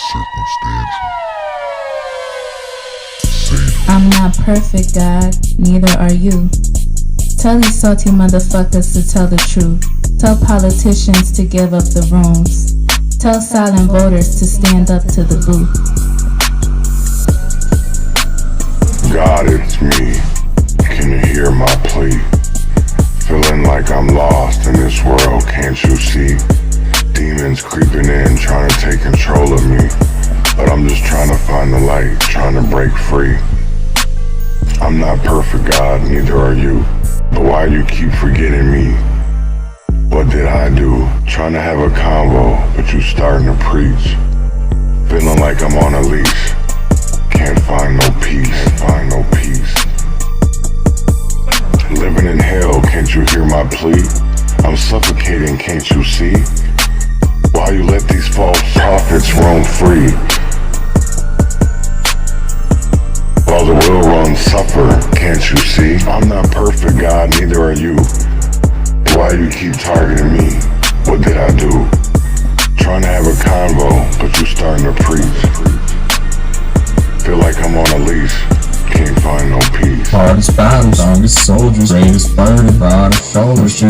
circumstantial. I'm not perfect, God, neither are you. Tell these salty motherfuckers to tell the truth. Tell politicians to give up the rooms. Tell silent voters to stand up to the booth. God, it's me. Can you hear my plea? Feeling like I'm lost in this world, can't you see? Demons creeping in, trying to take control of me. But I'm just trying to find the light, trying to break free. I'm not perfect, God, neither are you. But why you keep forgetting me? What did I do? Trying to have a convo, but you starting to preach. Feeling like I'm on a leash. Can't find no peace, can't find no peace. Living in hell, can't you hear my plea? I'm suffocating, can't you see? Why you let these false prophets roam free? While the well-run suffer, can't you see? I'm not perfect, God, neither are you. Why you keep targeting me? What did I do? Trying to have a convo, but you starting to preach. Feel like I'm on a leash, can't find no peace. Hardest battles, strongest soldiers, greatest burden, broadest shoulders,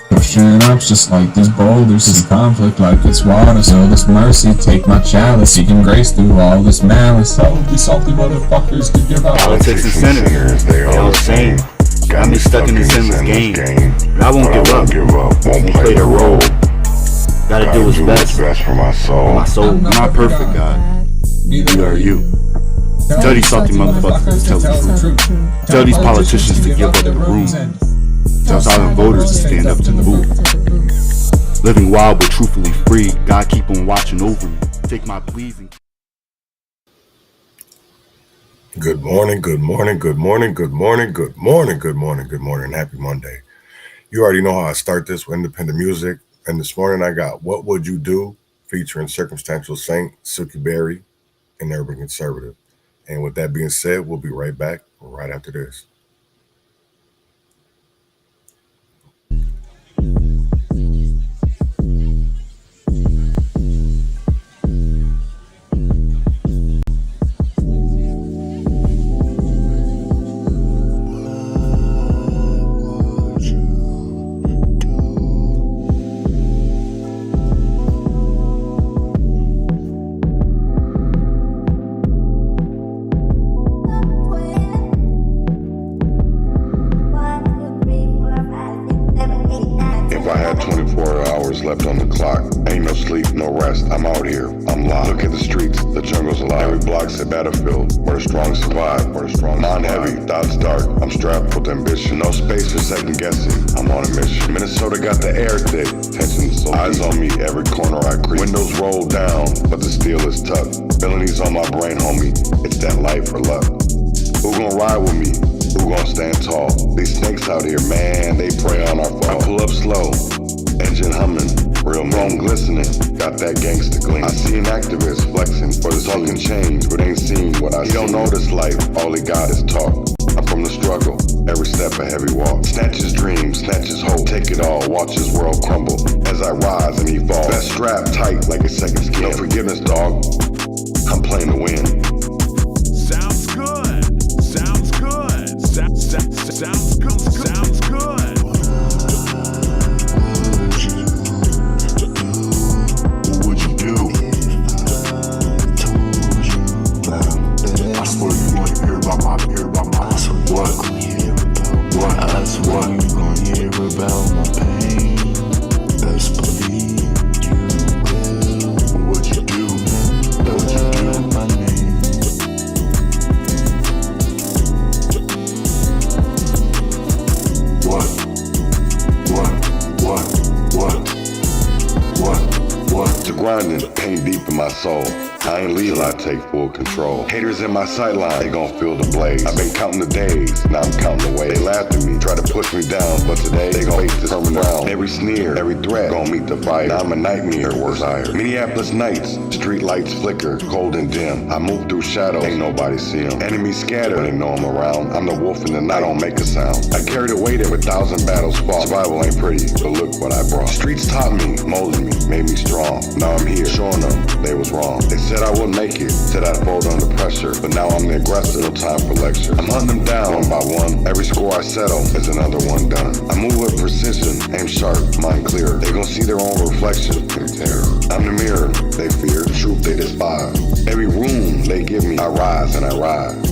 pushing up just like these boulders. This conflict like it's water, so this mercy, take my chalice, seeking grace through all this malice. All of these salty motherfuckers could give out. Politics and sinners, they all the same. Got me stuck in this endless game. But I won't give up, won't play the role. Gotta do what's best for my soul. I'm not perfect, God. Neither are you. Tell these salty motherfuckers to tell the truth. Tell these politicians to give up the room. Tell silent voters to stand up to the booth. Living wild but truthfully free. God keep on watching over me. Take my pleas and Good morning, good morning, good morning, good morning, good morning, good morning, good morning. Happy Monday. You already know how I start this with independent music. And this morning I got What Would You Do? Featuring Circumstantial Saint, Silky Berry, and Urban Conservative. And with that being said, we'll be right back right after this. Left on the clock, ain't no sleep, no rest, I'm out here, I'm locked. Look at the streets, the jungle's alive. Every block's a battlefield, where the strong survive, mind heavy, thoughts dark, I'm strapped with ambition, no space for second guessing, I'm on a mission. Minnesota got the air thick, tension so eyes on me, every corner I creep. Windows roll down, but the steel is tough. Felonies on my brain, homie, it's that life or luck. Who gon' ride with me? Who gon' stand tall? These snakes out here, man, they prey on our fall. I pull up slow, engine humming, real chrome glistening, got that gangsta gleam. I see an activist flexing for the talking change, but ain't seen what I see. He don't know this life, all he got is talk. I'm from the struggle, every step a heavy walk. Snatches dreams, snatches hope, take it all, watch his world crumble. As I rise and he falls, best strap tight like a second skin. No forgiveness, dog, I'm playing to win. Sounds good, sounds good, sounds good, sounds good. What you gon' hear about my pain? Best believe you will. What you do? What you do? My name. What? The grinding, pain deep in my soul. I ain't leave, I take full control. Haters in my sideline, they gon' feel the blaze. I've been counting the days, now I'm counting the ways. They laughed at me, try to push me down, but today they gon' face this permanent round. Every sneer, every threat, gon' meet the fire. Now I'm a nightmare, worse higher. Minneapolis nights, street lights flicker, cold and dim. I move through shadows, ain't nobody see 'em. Enemies scatter, they know I'm around. I'm the wolf in the night, I don't make a sound. I carry the weight of 1,000 battles fought. Survival ain't pretty, but look what I brought. Streets taught me, molded me, made me strong. Now I'm here, showing them they was wrong. They Said I wouldn't make it, said I'd fold under pressure, but now I'm the aggressor, no time for lecture. I'm hunting them down one by one, every score I settle is another one done. I move with precision, aim sharp, mind clear. They gon' see their own reflection in terror. I'm the mirror, they fear, the truth they despise. Every room they give me, I rise and I rise.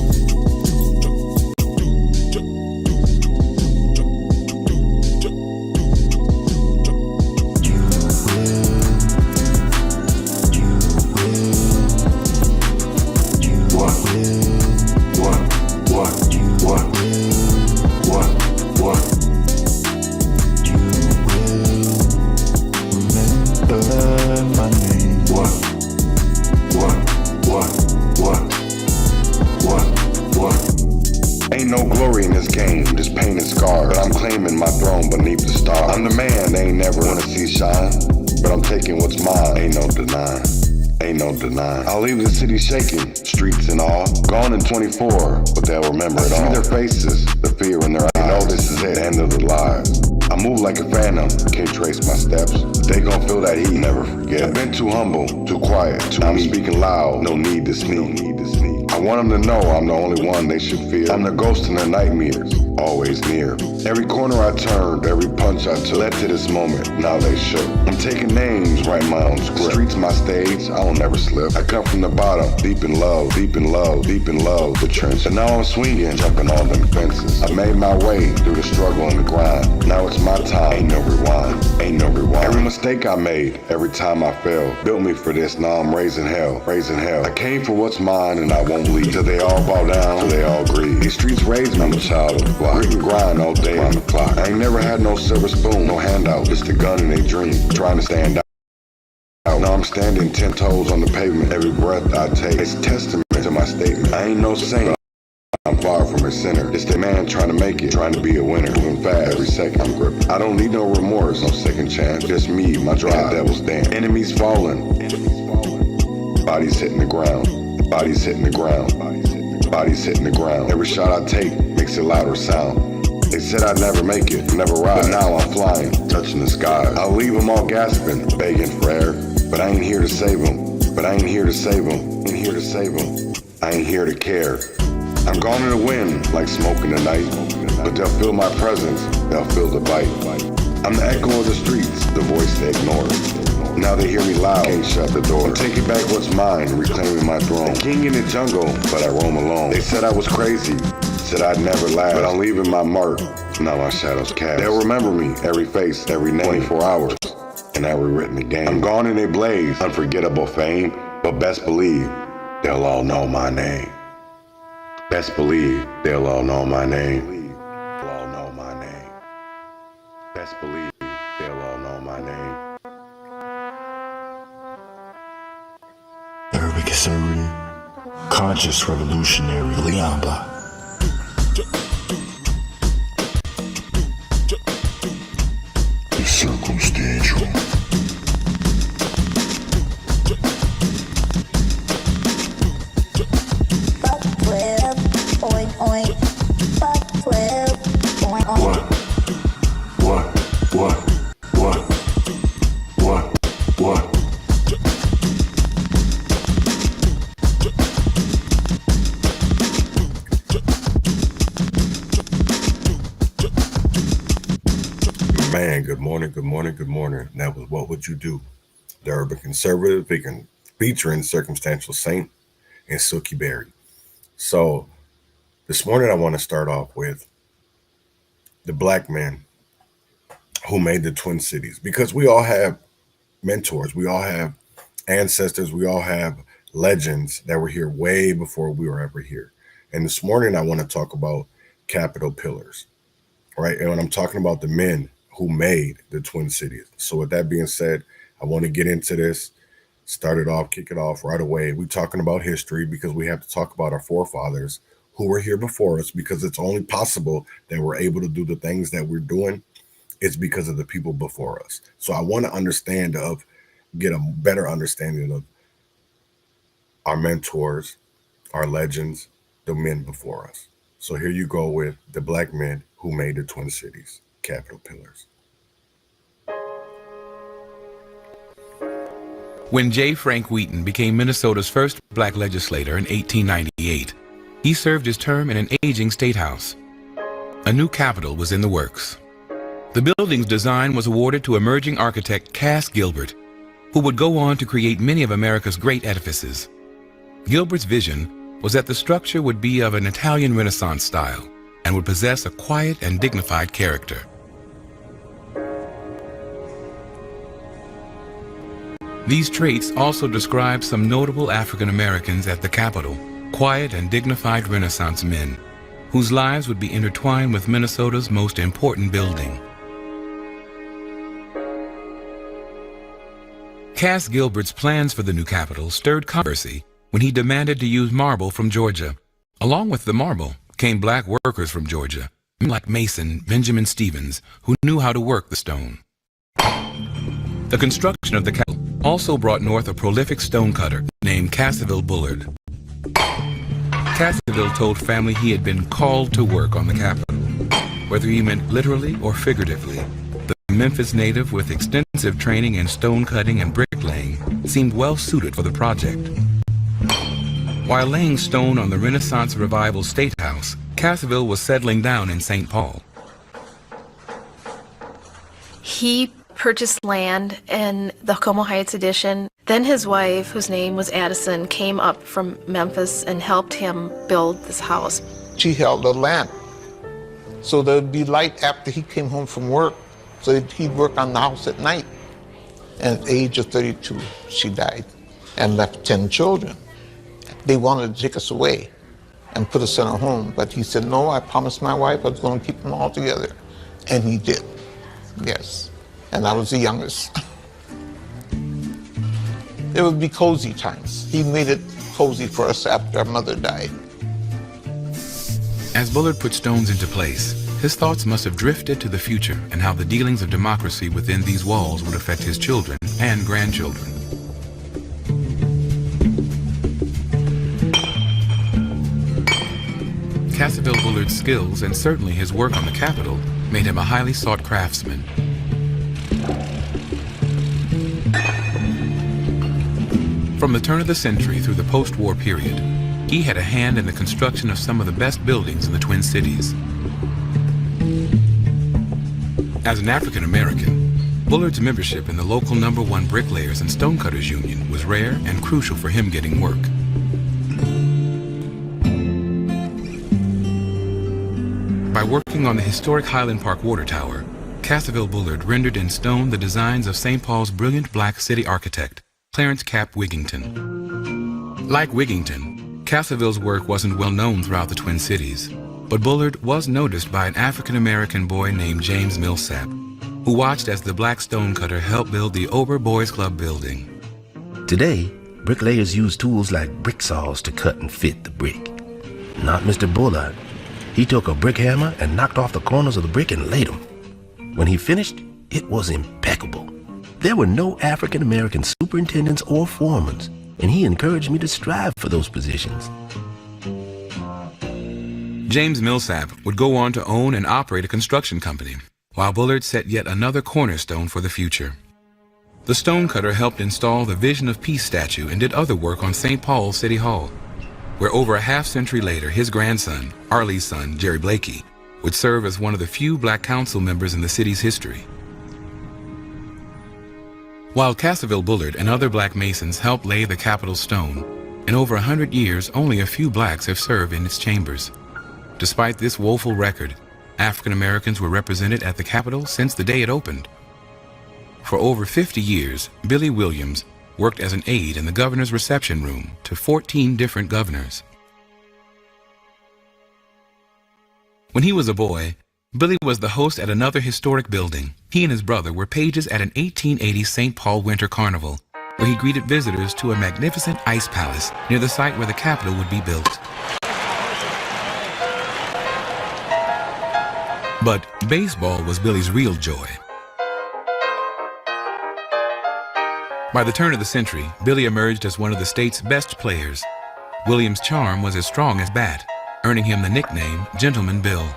Ain't no glory in this game, just pain and scars. But I'm claiming my throne beneath the stars. I'm the man they ain't never wanna see shine, but I'm taking what's mine, ain't no denying. Ain't no denying. I'll leave the city shaking, streets in awe. Gone in 24, but they'll remember it all. See their faces, the fear in their eyes. They know this is it, the end of their lives. I move like a phantom, can't trace my steps. They gon' feel that heat, never forget. I've been too humble, too quiet, too I'm speaking loud, no need to sneak. I want them to know I'm the only one they should fear. I'm the ghost in their nightmares, always near. Every corner I turned, every punch I took led to this moment, now they shook. I'm taking names, writing my own script. Streets my stage, I don't never slip. I come from the bottom, deep in love, deep in love, deep in love, the trench. And now I'm swinging, jumping all them fences. I made my way through the struggle and the grind. Now it's my time, ain't no rewind, ain't no rewind. Every mistake I made, every time I fell, built me for this, now I'm raising hell, raising hell. I came for what's mine and I won't leave. Till they all bow down, till they all grieve. These streets raised me, I'm a child of the block. Grit and grind all day on the clock. I ain't never had no silver spoon, no handout. Just a gun in a dream, trying to stand out. Now I'm standing 10 toes on the pavement. Every breath I take, it's testament to my statement. I ain't no saint, I'm far from a sinner. It's the man trying to make it, trying to be a winner. Moving fast, every second I'm gripping. I don't need no remorse, no second chance. Just me, my drive, devil's dance. Enemies falling, bodies hitting the ground. Bodies hitting the ground, bodies hitting the ground. Every shot I take makes a louder sound. They said I'd never make it, never rise. But now I'm flying, touching the sky. I'll leave them all gasping, begging for air. But I ain't here to save them. But I ain't here to save them. Ain't here to save them. I ain't here to care. I'm gone in the wind, like smoke in the night. But they'll feel my presence, they'll feel the bite. I'm the echo of the streets, the voice they ignore. Now they hear me loud, can't shut the door. I'm taking back what's mine, reclaiming my throne. The king in the jungle, but I roam alone. They said I was crazy, said I'd never last. But I'm leaving my mark, now my shadow's cast. They'll remember me, every face, every name. 24 hours, and I rewritten the game. I'm gone in a blaze, unforgettable fame. But best believe, they'll all know my name. Best believe, they'll all know my name. They'll all know my name. Best believe, they'll all know my name. Urban conservative, conscious revolutionary, Leon Block. The circumstantial. Fuck 12, oink oink. Fuck 12, oink oink. What? Man, good morning. That was What Would You Do? The Urban Conservative, featuring Circumstantial Saint and Silky Berry. So this morning I want to start off with the black man who made the Twin Cities, because we all have mentors, we all have ancestors, we all have legends that were here way before we were ever here. And this morning I want to talk about capital pillars, right? And when I'm talking about the men who made the Twin Cities. So with that being said, I want to get into this, kick it off right away. We're talking about history because we have to talk about our forefathers who were here before us, because it's only possible that we're able to do the things that we're doing. It's because of the people before us. So I want to get a better understanding of our mentors, our legends, the men before us. So here you go with the black men who made the Twin Cities, capital pillars. When J. Frank Wheaton became Minnesota's first black legislator in 1898, he served his term in an aging state house. A new capitol was in the works. The building's design was awarded to emerging architect Cass Gilbert, who would go on to create many of America's great edifices. Gilbert's vision was that the structure would be of an Italian Renaissance style and would possess a quiet and dignified character. These traits also describe some notable African Americans at the Capitol, quiet and dignified Renaissance men, whose lives would be intertwined with Minnesota's most important building. Cass Gilbert's plans for the new Capitol stirred controversy when he demanded to use marble from Georgia. Along with the marble came black workers from Georgia, like mason Benjamin Stevens, who knew how to work the stone. The construction of the Capitol also brought north a prolific stonecutter named Cassaville Bullard. Cassaville told family he had been called to work on the Capitol. Whether he meant literally or figuratively, the Memphis native with extensive training in stone cutting and bricklaying seemed well suited for the project. While laying stone on the Renaissance Revival State House, Cassaville was settling down in St. Paul. He purchased land in the Como Heights addition. Then his wife, whose name was Addison, came up from Memphis and helped him build this house. She held a lamp so there'd be light after he came home from work, so he'd work on the house at night. And at the age of 32, she died and left 10 children. They wanted to take us away and put us in a home, but he said, no, I promised my wife I was going to keep them all together. And he did, yes. And I was the youngest. It would be cozy times. He made it cozy for us after our mother died. As Bullard put stones into place, his thoughts must have drifted to the future and how the dealings of democracy within these walls would affect his children and grandchildren. Cassaville Bullard's skills and certainly his work on the Capitol made him a highly sought craftsman. From the turn of the century through the post-war period, he had a hand in the construction of some of the best buildings in the Twin Cities. As an African American, Bullard's membership in the local #1 Bricklayers and Stonecutters Union was rare and crucial for him getting work. By working on the historic Highland Park Water Tower, Cassaville Bullard rendered in stone the designs of St. Paul's brilliant black city architect, Clarence Cap Wigington. Like Wigington, Cassaville's work wasn't well known throughout the Twin Cities, but Bullard was noticed by an African-American boy named James Millsap, who watched as the black stonecutter helped build the Ober Boys Club building. Today, bricklayers use tools like brick saws to cut and fit the brick. Not Mr. Bullard. He took a brick hammer and knocked off the corners of the brick and laid them. When he finished, it was impeccable. There were no African-American superintendents or foremen, and he encouraged me to strive for those positions. James Millsap would go on to own and operate a construction company, while Bullard set yet another cornerstone for the future. The stonecutter helped install the Vision of Peace statue and did other work on St. Paul City Hall, where over a half-century later, his grandson, Arlie's son, Jerry Blakey, would serve as one of the few black council members in the city's history. While Cassaville Bullard and other black masons helped lay the Capitol stone, in over 100 years, only a few blacks have served in its chambers. Despite this woeful record, African Americans were represented at the Capitol since the day it opened. For over 50 years, Billy Williams worked as an aide in the governor's reception room to 14 different governors. When he was a boy, Billy was the host at another historic building. He and his brother were pages at an 1880 St. Paul Winter Carnival, where he greeted visitors to a magnificent ice palace near the site where the Capitol would be built. But baseball was Billy's real joy. By the turn of the century, Billy emerged as one of the state's best players. Williams' charm was as strong as bat, earning him the nickname Gentleman Bill.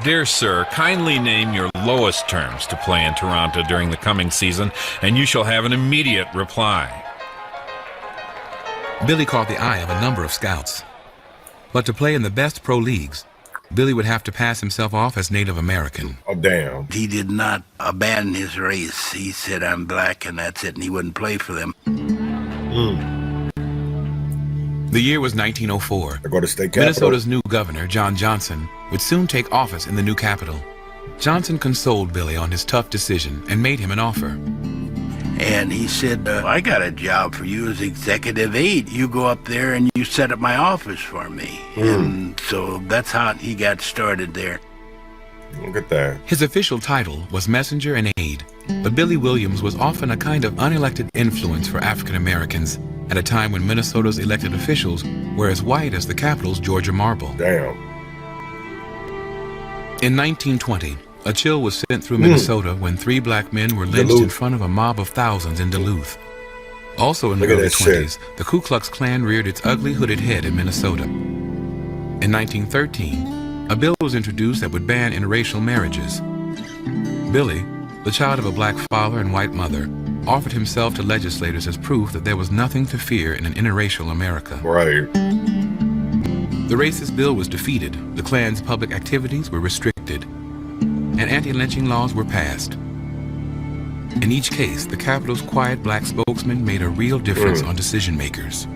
Dear sir, kindly name your lowest terms to play in Toronto during the coming season, and you shall have an immediate reply. Billy caught the eye of a number of scouts. But to play in the best pro leagues, Billy would have to pass himself off as Native American. Oh, damn. He did not abandon his race. He said, I'm black, and that's it, and he wouldn't play for them. The year was 1904. I go to state capital. Minnesota's new governor, John Johnson, would soon take office in the new capital. Johnson consoled Billy on his tough decision and made him an offer. And he said, I got a job for you as executive aide. You go up there and you set up my office for me. And so that's how he got started there. Look at that. His official title was messenger and aide, but Billy Williams was often a kind of unelected influence for African Americans at a time when Minnesota's elected officials were as white as the capital's Georgia marble. Damn. In 1920, a chill was sent through Minnesota when 3 black men were lynched in front of a mob of thousands in Duluth. Also in the early 20s, the Ku Klux Klan reared its ugly hooded head in Minnesota. In 1913, a bill was introduced that would ban interracial marriages. Billy, the child of a black father and white mother, offered himself to legislators as proof that there was nothing to fear in an interracial America. Right. The racist bill was defeated, the Klan's public activities were restricted, and anti-lynching laws were passed. In each case, the capital's quiet black spokesman made a real difference on decision makers.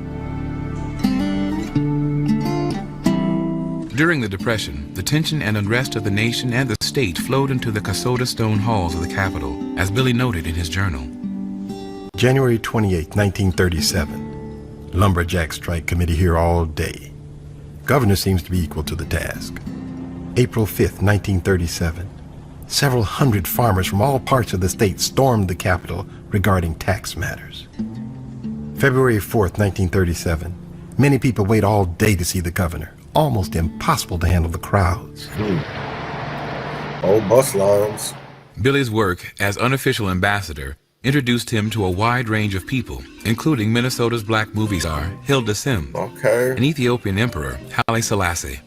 During the Depression, the tension and unrest of the nation and the state flowed into the Kasota stone halls of the Capitol, as Billy noted in his journal. January 28, 1937. Lumberjack strike committee here all day. Governor seems to be equal to the task. April 5th, 1937. Several hundred farmers from all parts of the state stormed the Capitol regarding tax matters. February 4th, 1937. Many people wait all day to see the governor. Almost impossible to handle the crowds. Old bus lines. Billy's work as unofficial ambassador introduced him to a wide range of people, including Minnesota's black movie star Hilda Sim, and Ethiopian Emperor Haile Selassie.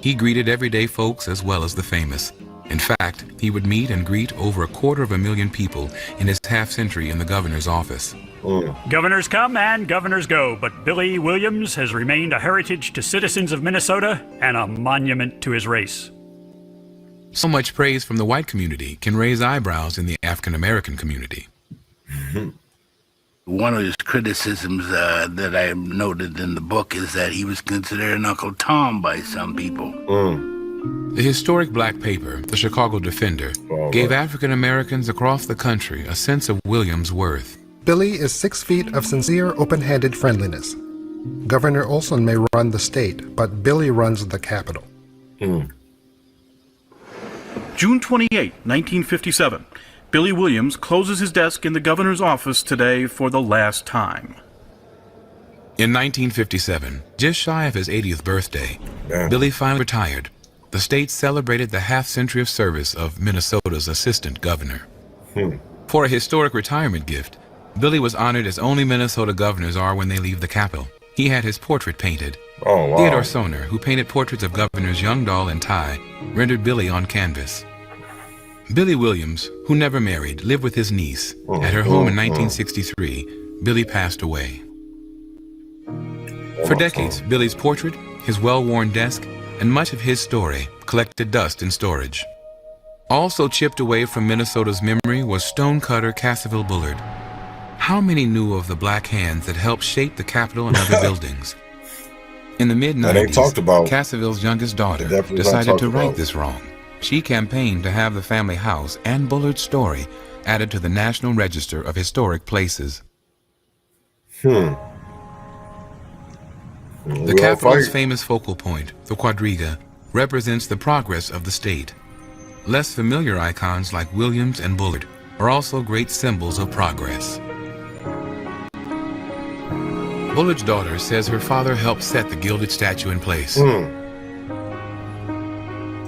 He greeted everyday folks as well as the famous. In fact, he would meet and greet over 250,000 people in his half-century in the governor's office. Governors come and governors go, but Billy Williams has remained a heritage to citizens of Minnesota and a monument to his race. So much praise from the white community can raise eyebrows in the African American community. One of his criticisms that I noted in the book is that he was considered an Uncle Tom by some people. The historic black paper, the Chicago Defender, gave African Americans across the country a sense of Williams' worth. Billy is 6 feet of sincere, open-handed friendliness. Governor Olson may run the state, but Billy runs the Capitol. June 28, 1957. Billy Williams closes his desk in the governor's office today for the last time. In 1957, just shy of his 80th birthday, Billy finally retired. The state celebrated the half-century of service of Minnesota's assistant governor. For a historic retirement gift, Billy was honored as only Minnesota governors are when they leave the Capitol. He had his portrait painted. Theodore Soner, who painted portraits of Governors Youngdahl and Tye, rendered Billy on canvas. Billy Williams, who never married, lived with his niece. At her home in 1963, Billy passed away. For decades, Billy's portrait, his well-worn desk, and much of his story collected dust in storage. Also chipped away from Minnesota's memory was stonecutter Cassaville Bullard. How many knew of the black hands that helped shape the Capitol and other buildings? In the mid-90s, Cassaville's youngest daughter decided to right this wrong. She campaigned to have the family house and Bullard's story added to the National Register of Historic Places. The Capitol's famous focal point, the quadriga, represents the progress of the state. Less familiar icons like Williams and Bullard are also great symbols of progress. Bullard's daughter says her father helped set the gilded statue in place.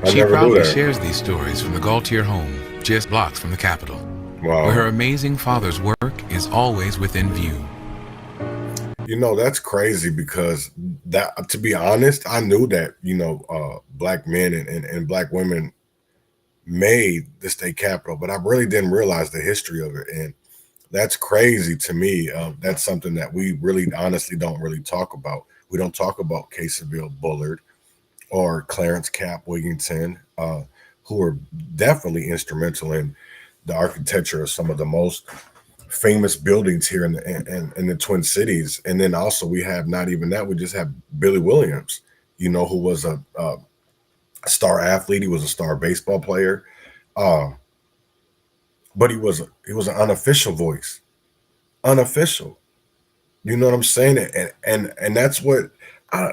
She proudly shares these stories from the Gaultier home, just blocks from the Capitol, where her amazing father's work is always within view. You know, that's crazy because that, to be honest, I knew that, you know, black men and black women made the state capitol, but I really didn't realize the history of it. And that's crazy to me. That's something that we really honestly don't really talk about. We don't talk about Caseyville Bullard or Clarence Cap Wigington, who are definitely instrumental in the architecture of some of the most famous buildings here in the Twin Cities. And then also we have not even that, we just have Billy Williams, you know, who was a star athlete. He was a star baseball player, but he was an unofficial voice, unofficial. You know what I'm saying? And that's what I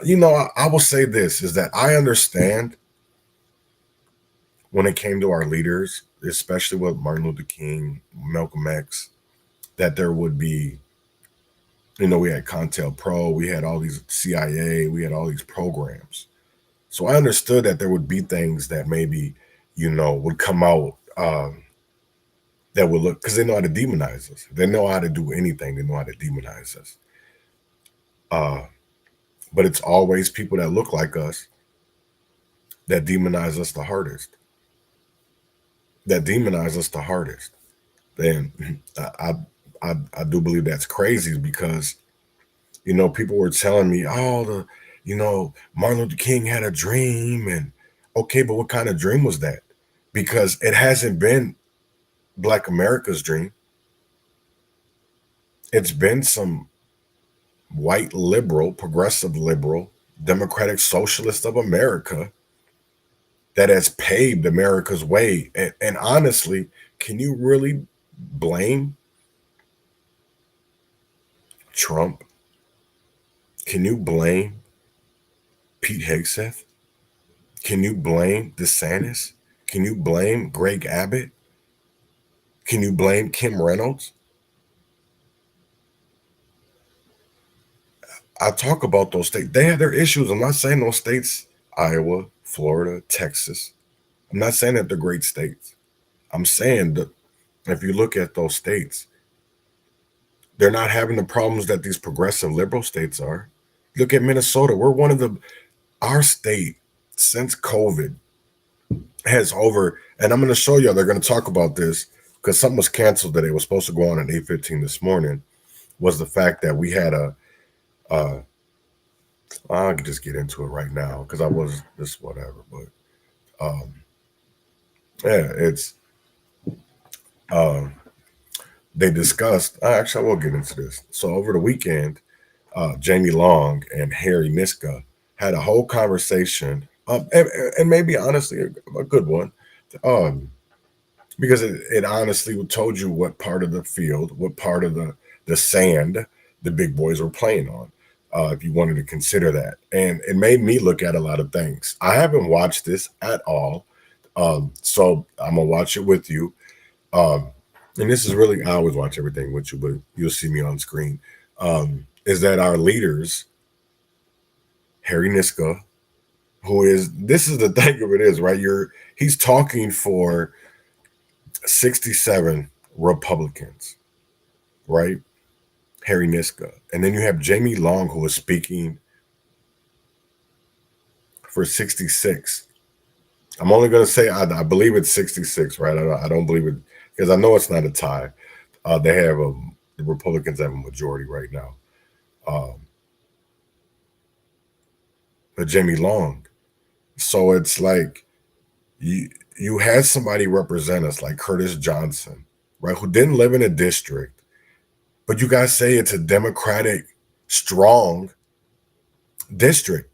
will say this is that I understand when it came to our leaders, especially with Martin Luther King, Malcolm X, that there would be, you know, we had CONTELPRO, we had all these CIA, we had all these programs. So I understood that there would be things that maybe, you know, would come out that would look, because they know how to demonize us. They know how to do anything. They know how to demonize us. But it's always people that look like us that demonize us the hardest. That demonize us the hardest. And I do believe that's crazy because, you know, people were telling me, oh, Martin Luther King had a dream. And okay, but what kind of dream was that? Because it hasn't been Black America's dream. It's been some white liberal, progressive liberal, democratic socialist of America that has paved America's way. And honestly, can you really blame Trump? Can you blame Pete Hegseth? Can you blame DeSantis? Can you blame Greg Abbott? Can you blame Kim Reynolds? I talk about those states. They have their issues. I'm not saying those states, Iowa, Florida, Texas. I'm not saying that they're great states. I'm saying that if you look at those states, they're not having the problems that these progressive liberal states are. Look at Minnesota. We're one of our state since COVID has over, and I'm going to show you, they're going to talk about this because something was canceled today. It was supposed to go on at 8:15 this morning, was the fact that we had I could just get into it right now because I was just whatever, but yeah, it's they discussed, actually I will get into this. So over the weekend, Jamie Long and Harry Niska had a whole conversation, and maybe honestly a good one, because it honestly told you what part of the field, what part of the sand the big boys were playing on, if you wanted to consider that. And it made me look at a lot of things. I haven't watched this at all, so I'm gonna watch it with you. And this is really, I always watch everything with you, but you'll see me on screen, is that our leaders, Harry Niska, this is the thing of it is, right? He's talking for 67 Republicans, right? Harry Niska. And then you have Jamie Long, who is speaking for 66. I'm only going to say, I believe it's 66, right? I don't believe it, because I know it's not a tie. They have the Republicans have a majority right now. But Jamie Long. So it's like you had somebody represent us like Curtis Johnson, right? Who didn't live in a district, but you guys say it's a Democratic, strong district.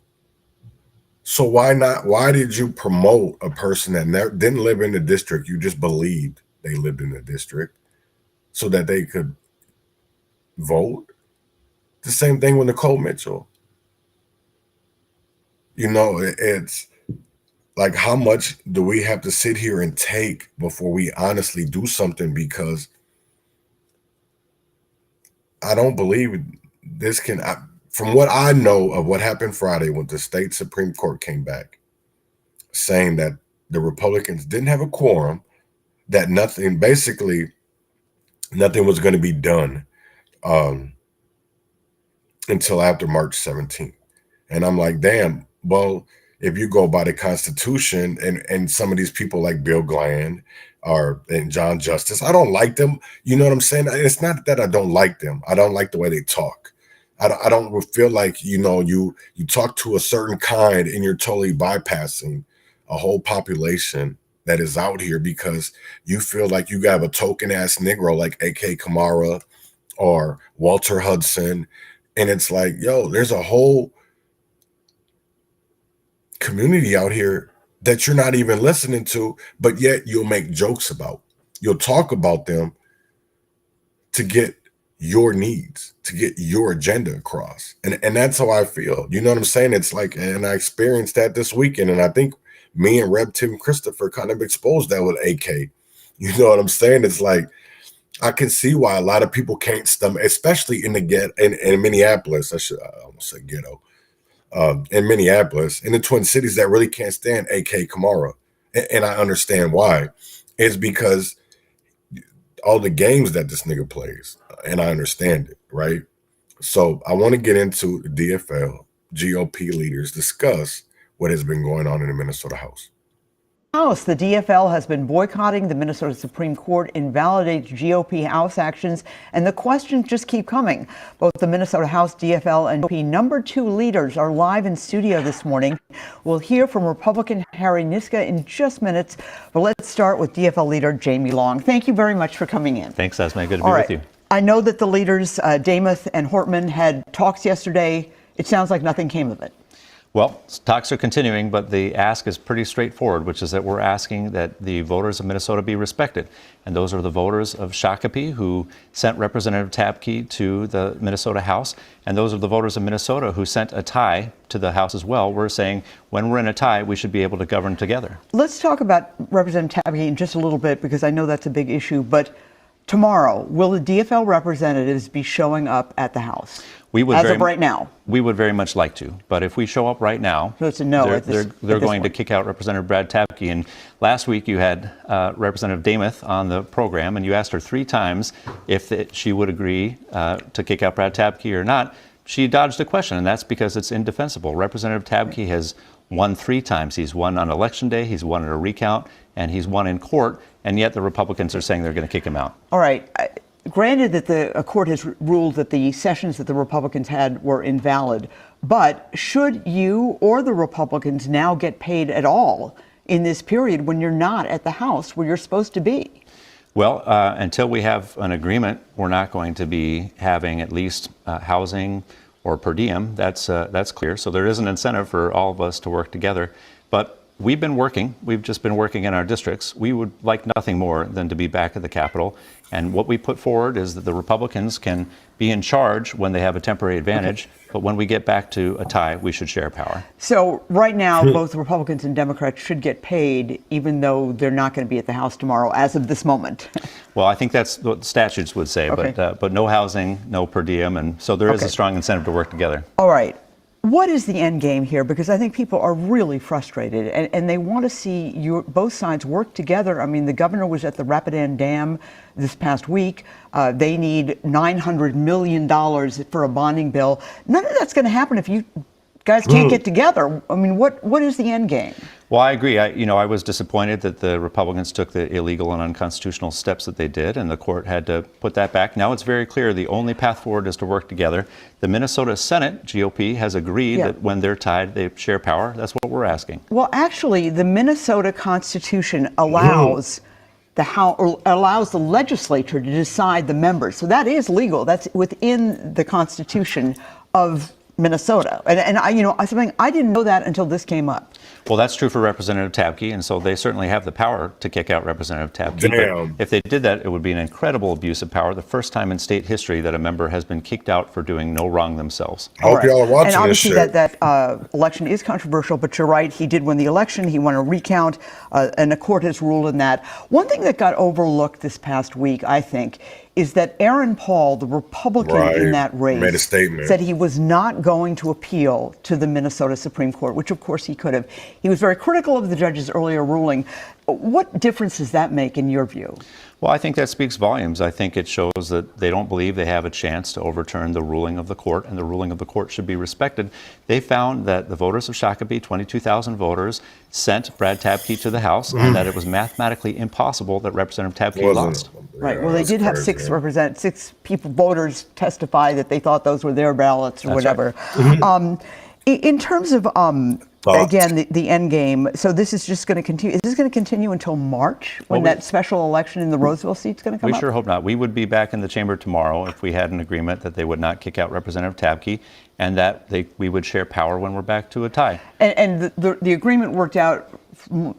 So why not? Why did you promote a person that didn't live in the district? You just believed they lived in the district so that they could vote. The same thing with Nicole Mitchell. You know, it's like, how much do we have to sit here and take before we honestly do something? Because I don't believe this can, from what I know of what happened Friday when the state Supreme Court came back saying that the Republicans didn't have a quorum, that basically nothing was going to be done until after March 17th. And I'm like, damn, well, if you go by the Constitution and some of these people like Bill Glenn and John Justice, I don't like them. You know what I'm saying? It's not that I don't like them. I don't like the way they talk. I don't feel like, you talk to a certain kind and you're totally bypassing a whole population that is out here because you feel like you got a token ass Negro like A.K. Kamara or Walter Hudson. And it's like, yo, there's a whole community out here that you're not even listening to, but yet you'll make jokes about. You'll talk about them to get your needs, to get your agenda across. And that's how I feel. You know what I'm saying? It's like, and I experienced that this weekend. And I think me and Reb Tim Christopher kind of exposed that with AK. You know what I'm saying? It's like, I can see why a lot of people can't stomach, especially in the in Minneapolis. I almost said ghetto. In Minneapolis, in the Twin Cities, that really can't stand A.K. Kamara. And I understand why. It's because all the games that this nigga plays, and I understand it, right? So I want to get into the DFL, GOP leaders discuss what has been going on in the Minnesota House. House, the DFL has been boycotting the Minnesota Supreme Court, invalidates GOP House actions, and the questions just keep coming. Both the Minnesota House, DFL, and GOP number 2 leaders are live in studio this morning. We'll hear from Republican Harry Niska in just minutes, but let's start with DFL leader Jamie Long. Thank you very much for coming in. Thanks, Esme. Good to be with you. I know that the leaders, Demuth and Hortman, had talks yesterday. It sounds like nothing came of it. Well, talks are continuing, but the ask is pretty straightforward, which is that we're asking that the voters of Minnesota be respected. And those are the voters of Shakopee who sent Representative Tabke to the Minnesota House. And those are the voters of Minnesota who sent a tie to the House as well. We're saying when we're in a tie, we should be able to govern together. Let's talk about Representative Tabke in just a little bit, because I know that's a big issue. But tomorrow, will the DFL representatives be showing up at the House? We would as of right now. We would very much like to, but if we show up right now, so it's a no. They're going to kick out Representative Brad Tabke. And last week you had Representative Demuth on the program, and you asked her 3 times if she would agree to kick out Brad Tabke or not. She dodged the question, and that's because it's indefensible. Representative Tabke has won 3 times. He's won on Election Day, he's won in a recount, and he's won in court, and yet the Republicans are saying they're going to kick him out. All right. Granted that the court has ruled that the sessions that the Republicans had were invalid, but should you or the Republicans now get paid at all in this period when you're not at the House where you're supposed to be? Well, until we have an agreement, we're not going to be having at least housing or per diem. That's clear. So there is an incentive for all of us to work together. But we've been working. We've just been working in our districts. We would like nothing more than to be back at the Capitol. And what we put forward is that the Republicans can be in charge when they have a temporary advantage. Okay. But when we get back to a tie, we should share power. So right now, both Republicans and Democrats should get paid, even though they're not going to be at the House tomorrow as of this moment. Well, I think that's what the statutes would say. Okay. But no housing, no per diem. And so there is a strong incentive to work together. All right. What is the end game here? Because I think people are really frustrated and they want to see both sides work together. I mean, the governor was at the Rapidan Dam this past week. They need $900 million for a bonding bill. None of that's going to happen if you guys can't get together. I mean, what is the end game? Well, I agree. I was disappointed that the Republicans took the illegal and unconstitutional steps that they did, and the court had to put that back. Now it's very clear the only path forward is to work together. The Minnesota Senate, GOP, has agreed that when they're tied, they share power. That's what we're asking. Well, actually, the Minnesota Constitution allows the House, or allows the legislature to decide the members. So that is legal. That's within the Constitution of Minnesota. And I didn't know that until this came up. Well, that's true for Representative Tabke, and so they certainly have the power to kick out Representative Tabke. Damn. But if they did that, it would be an incredible abuse of power, the first time in state history that a member has been kicked out for doing no wrong themselves. I hope y'all are watching. And obviously that election is controversial, but you're right, he did win the election, he won a recount, and the court has ruled in that. One thing that got overlooked this past week, I think, is that Aaron Paul, the Republican in that race, made a statement, said he was not going to appeal to the Minnesota Supreme Court, which of course he could have. He was very critical of the judge's earlier ruling. What difference does that make in your view? Well, I think that speaks volumes. I think it shows that they don't believe they have a chance to overturn the ruling of the court, and the ruling of the court should be respected. They found that the voters of Shakopee, 22,000 voters, sent Brad Tabke to the House, and that it was mathematically impossible that Representative Tabke lost. Right. Well, they did have six people, voters, testify that they thought those were their ballots or That's whatever. Right. In terms of again, the end game. So this is just going to continue. Is this going to continue until March when that special election in the Roseville seat's going to come up? We sure hope not. We would be back in the chamber tomorrow if we had an agreement that they would not kick out Representative Tabke, and that we would share power when we're back to a tie. And the agreement worked out, Leader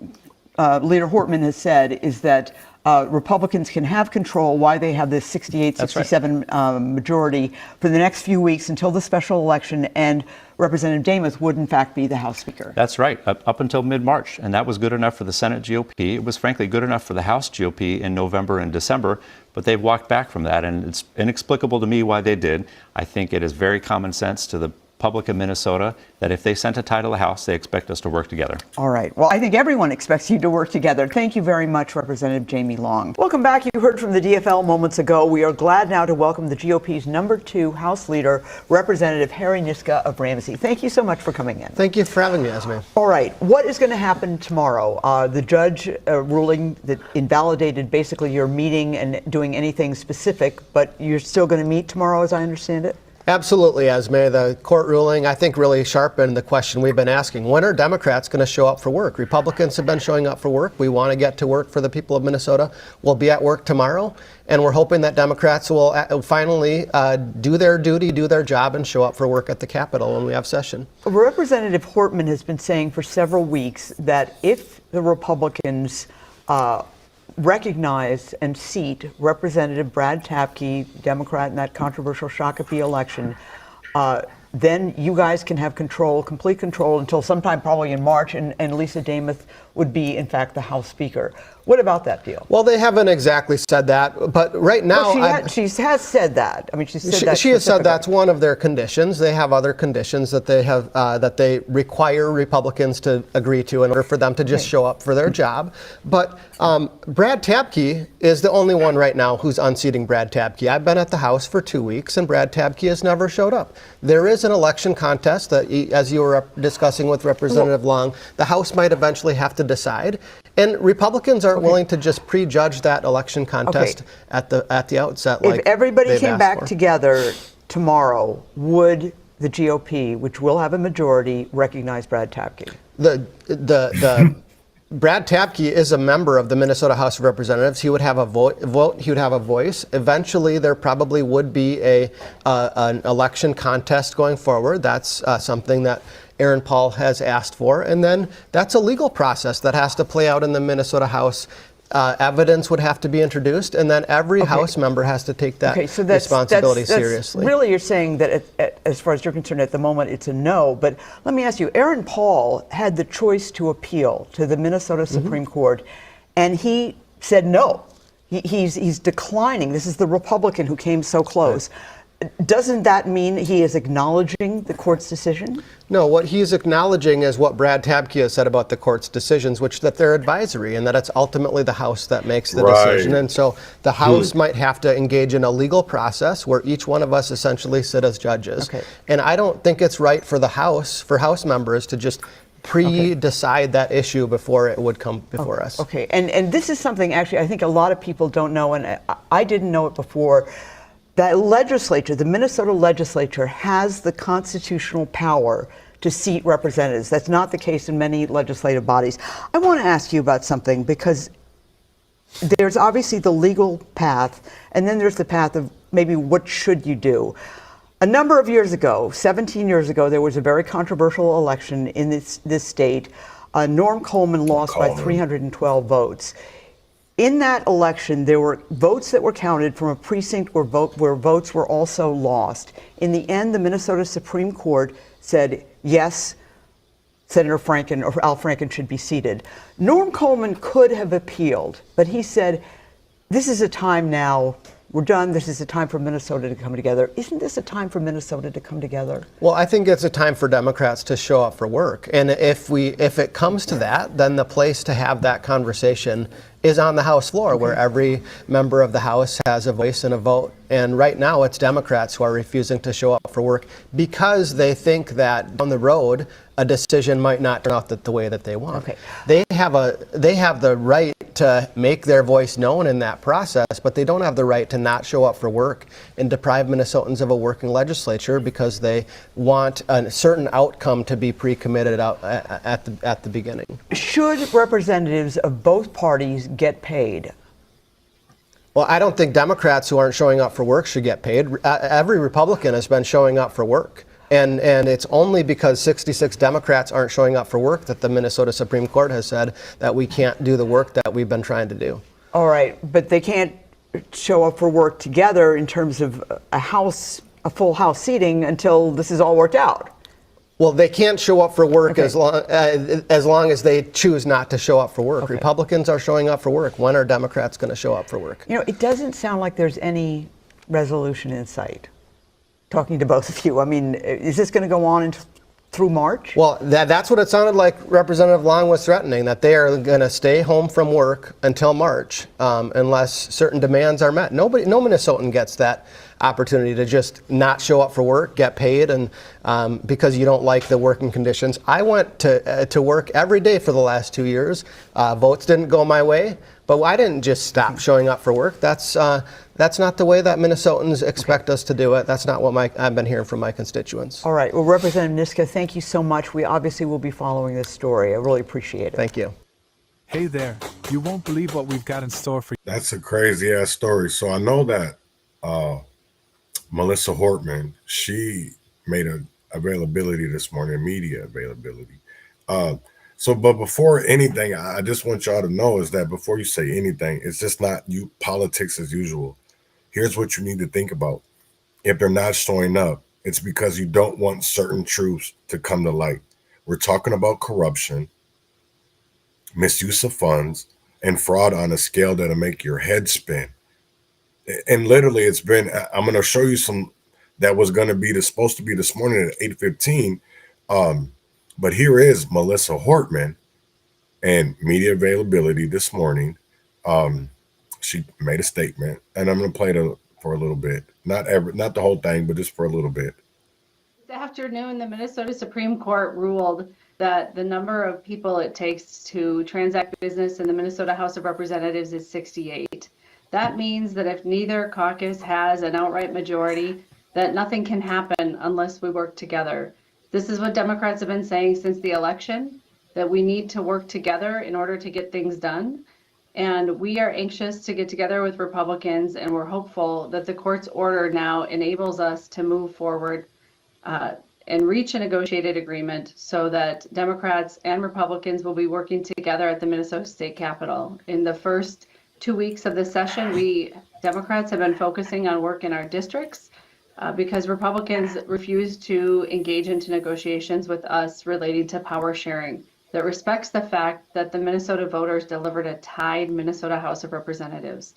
Hortman has said, is that Republicans can have control why they have this 68-67 majority for the next few weeks until the special election, and Representative Demuth would in fact be the House Speaker. That's right, up until mid-March, and that was good enough for the Senate GOP. It was frankly good enough for the House GOP in November and December, but they've walked back from that, and it's inexplicable to me why they did. I think it is very common sense to the public of Minnesota that if they sent a tie to the House, they expect us to work together. All right. Well, I think everyone expects you to work together. Thank you very much, Representative Jamie Long. Welcome back. You heard from the DFL moments ago. We are glad now to welcome the GOP's #2 House Leader, Representative Harry Niska of Ramsey. Thank you so much for coming in. Thank you for having me, Esme. All right. What is going to happen tomorrow? The judge ruling that invalidated basically your meeting and doing anything specific, but you're still going to meet tomorrow, as I understand it? Absolutely, Esme. The court ruling, I think, really sharpened the question we've been asking. When are Democrats going to show up for work? Republicans have been showing up for work. We want to get to work for the people of Minnesota. We'll be at work tomorrow, and we're hoping that Democrats will finally do their duty, do their job, and show up for work at the Capitol when we have session. Representative Hortman has been saying for several weeks that if the Republicans recognize and seat Representative Brad Tabke, Democrat, in that controversial Shakopee election, then you guys can have control, complete control, until sometime probably in March, and Lisa Demuth would be, in fact, the House Speaker. What about that deal? Well, they haven't exactly said that, but right now... Well, she has said that. I mean, she said that. She has said that's one of their conditions. They have other conditions that they have that they require Republicans to agree to in order for them to just show up for their job. But Brad Tabke is the only one right now who's unseating Brad Tabke. I've been at the House for 2 weeks, and Brad Tabke has never showed up. There is an election contest that, as you were discussing with Representative Long, the House might eventually have to decide. And Republicans aren't willing to just prejudge that election contest at the outset. If everybody came back together tomorrow, would the GOP, which will have a majority, recognize Brad Tabke? Brad Tabke is a member of the Minnesota House of Representatives. He would have a vote. He would have a voice. Eventually, there probably would be an election contest going forward. That's something that Aaron Paul has asked for. And then that's a legal process that has to play out in the Minnesota House. Evidence would have to be introduced, and then every House member has to take that responsibility seriously. Really, you're saying that as far as you're concerned at the moment, it's a no. But let me ask you, Aaron Paul had the choice to appeal to the Minnesota Supreme Court, and he said no. He's declining. This is the Republican who came so close. Doesn't that mean he is acknowledging the court's decision? No, what he's acknowledging is what Brad Tabke has said about the court's decisions, which that they're advisory and that it's ultimately the House that makes the decision. And so the House might have to engage in a legal process where each one of us essentially sit as judges. And I don't think it's right for the House, for House members to just decide that issue before it would come before us. Okay, and this is something actually I think a lot of people don't know, and I didn't know it before. That legislature, the Minnesota legislature, has the constitutional power to seat representatives. That's not the case in many legislative bodies. I want to ask you about something, because there's obviously the legal path, and then there's the path of maybe what should you do. A number of years ago, 17 years ago, there was a very controversial election in this state. Norm Coleman lost by 312 votes. In that election, there were votes that were counted from a precinct where votes were also lost. In the end, the Minnesota Supreme Court said, yes, Senator Franken or Al Franken should be seated. Norm Coleman could have appealed, but he said, this is a time now, we're done. This is a time for Minnesota to come together. Isn't this a time for Minnesota to come together? Well, I think it's a time for Democrats to show up for work. And if it comes to that, then the place to have that conversation is on the House floor, where every member of the House has a voice and a vote. And right now, it's Democrats who are refusing to show up for work because they think that down the road, a decision might not turn out the way that they want. Okay. They have the right to make their voice known in that process, but they don't have the right to not show up for work and deprive Minnesotans of a working legislature because they want a certain outcome to be pre-committed out at the beginning. Should representatives of both parties get paid? Well, I don't think Democrats who aren't showing up for work should get paid. Every Republican has been showing up for work. And it's only because 66 Democrats aren't showing up for work that the Minnesota Supreme Court has said that we can't do the work that we've been trying to do. All right, but they can't show up for work together in terms of a full House seating until this is all worked out. Well, they can't show up for work as long as they choose not to show up for work. Okay. Republicans are showing up for work. When are Democrats going to show up for work? You know, it doesn't sound like there's any resolution in sight. Talking to both of you, I mean, is this going to go on through March? Well, that's what it sounded like Representative Long was threatening, that they are going to stay home from work until March unless certain demands are met. No Minnesotan gets that opportunity to just not show up for work, get paid, and because you don't like the working conditions. I went to work every day for the last 2 years. Votes didn't go my way, but I didn't just stop showing up for work. That's not the way that Minnesotans expect us to do it. That's not what I've been hearing from my constituents. All right. Well, Representative Niska, thank you so much. We obviously will be following this story. I really appreciate it. Thank you. Hey there. You won't believe what we've got in store for you. That's a crazy ass story. So I know that Melissa Hortman, she made an availability this morning, media availability. But before anything, I just want y'all to know is that before you say anything, it's just not you politics as usual. Here's what you need to think about. If they're not showing up, it's because you don't want certain truths to come to light. We're talking about corruption, misuse of funds, and fraud on a scale that'll make your head spin. And literally, it's been, I'm going to show you some that was going to be supposed to be this morning at 8:15. But here is Melissa Hortman and media availability this morning. She made a statement, and I'm going to play it for a little bit. Not the whole thing, but just for a little bit. This afternoon, the Minnesota Supreme Court ruled that the number of people it takes to transact business in the Minnesota House of Representatives is 68. That means that if neither caucus has an outright majority, that nothing can happen unless we work together. This is what Democrats have been saying since the election, that we need to work together in order to get things done. And we are anxious to get together with Republicans, and we're hopeful that the court's order now enables us to move forward and reach a negotiated agreement so that Democrats and Republicans will be working together at the Minnesota State Capitol. In the first 2 weeks of the session, Democrats have been focusing on work in our districts because Republicans refuse to engage into negotiations with us relating to power sharing that respects the fact that the Minnesota voters delivered a tied Minnesota House of Representatives.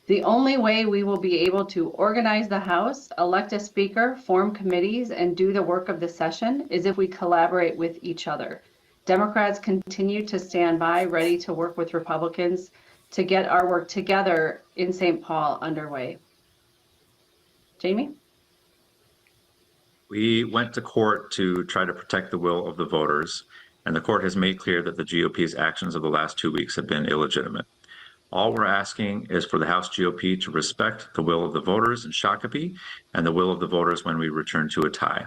The only way we will be able to organize the House, elect a speaker, form committees, and do the work of the session is if we collaborate with each other. Democrats continue to stand by, ready to work with Republicans to get our work together in St. Paul underway. Jamie? We went to court to try to protect the will of the voters, and the court has made clear that the GOP's actions of the last 2 weeks have been illegitimate. All we're asking is for the House GOP to respect the will of the voters in Shakopee and the will of the voters when we return to a tie.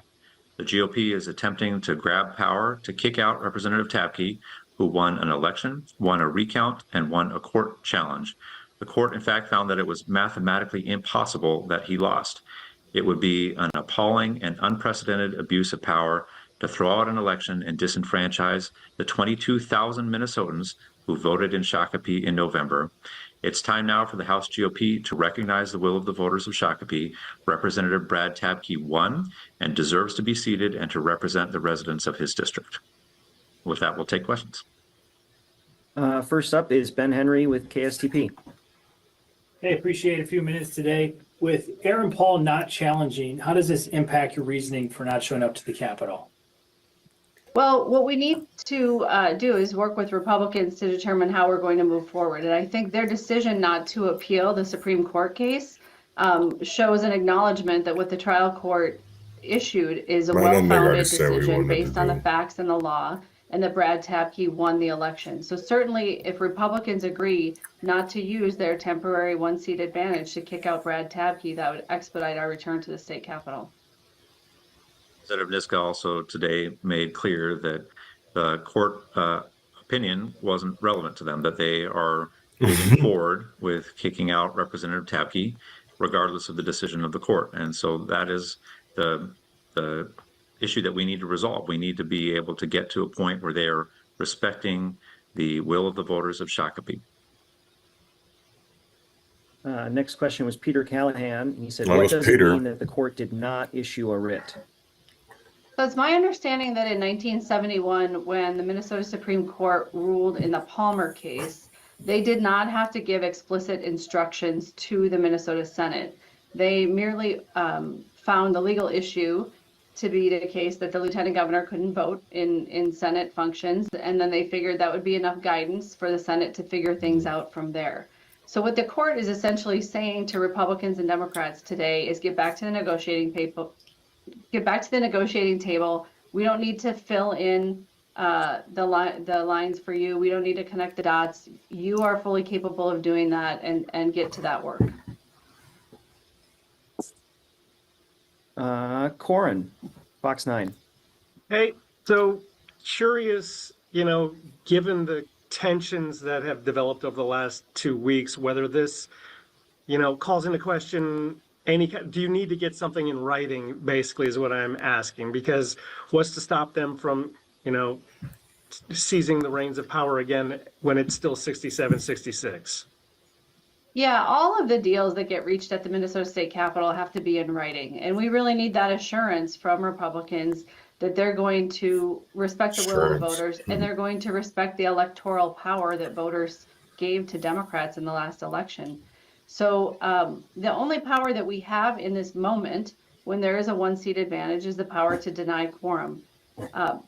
The GOP is attempting to grab power to kick out Representative Tabke, who won an election, won a recount, and won a court challenge. The court, in fact, found that it was mathematically impossible that he lost. It would be an appalling and unprecedented abuse of power to throw out an election and disenfranchise the 22,000 Minnesotans who voted in Shakopee in November. It's time now for the House GOP to recognize the will of the voters of Shakopee. Representative Brad Tabke won and deserves to be seated and to represent the residents of his district. With that, we'll take questions. First up is Ben Henry with KSTP. Hey, appreciate a few minutes today. With Aaron Paul not challenging, how does this impact your reasoning for not showing up to the Capitol? Well, what we need to do is work with Republicans to determine how we're going to move forward. And I think their decision not to appeal the Supreme Court case shows an acknowledgement that what the trial court issued is a well-founded decision based on the facts and the law, and that Brad Tapke won the election. So certainly if Republicans agree not to use their temporary one-seat advantage to kick out Brad Tapke, that would expedite our return to the state capitol. Representative Niska also today made clear that the court opinion wasn't relevant to them, that they are moving forward with kicking out Representative Tapke, regardless of the decision of the court. And so that is the issue that we need to resolve. We need to be able to get to a point where they are respecting the will of the voters of Shakopee. Next question was Peter Callahan. He said, what does it mean that the court did not issue a writ? So it's my understanding that in 1971, when the Minnesota Supreme Court ruled in the Palmer case, they did not have to give explicit instructions to the Minnesota Senate. They merely found the legal issue to be the case that the lieutenant governor couldn't vote in Senate functions, and then they figured that would be enough guidance for the Senate to figure things out from there. So what the court is essentially saying to Republicans and Democrats today is get back to the negotiating table. We don't need to fill in the lines for you. We don't need to connect the dots. You are fully capable of doing that and get to that work. Corin, Fox 9. Hey, so curious, given the tensions that have developed over the last 2 weeks, whether this, calls into question do you need to get something in writing, basically, is what I'm asking, because what's to stop them from, seizing the reins of power again when it's still 67-66? Yeah, all of the deals that get reached at the Minnesota State Capitol have to be in writing. And we really need that assurance from Republicans that they're going to respect the will of the voters and they're going to respect the electoral power that voters gave to Democrats in the last election. So the only power that we have in this moment when there is a one-seat advantage is the power to deny quorum.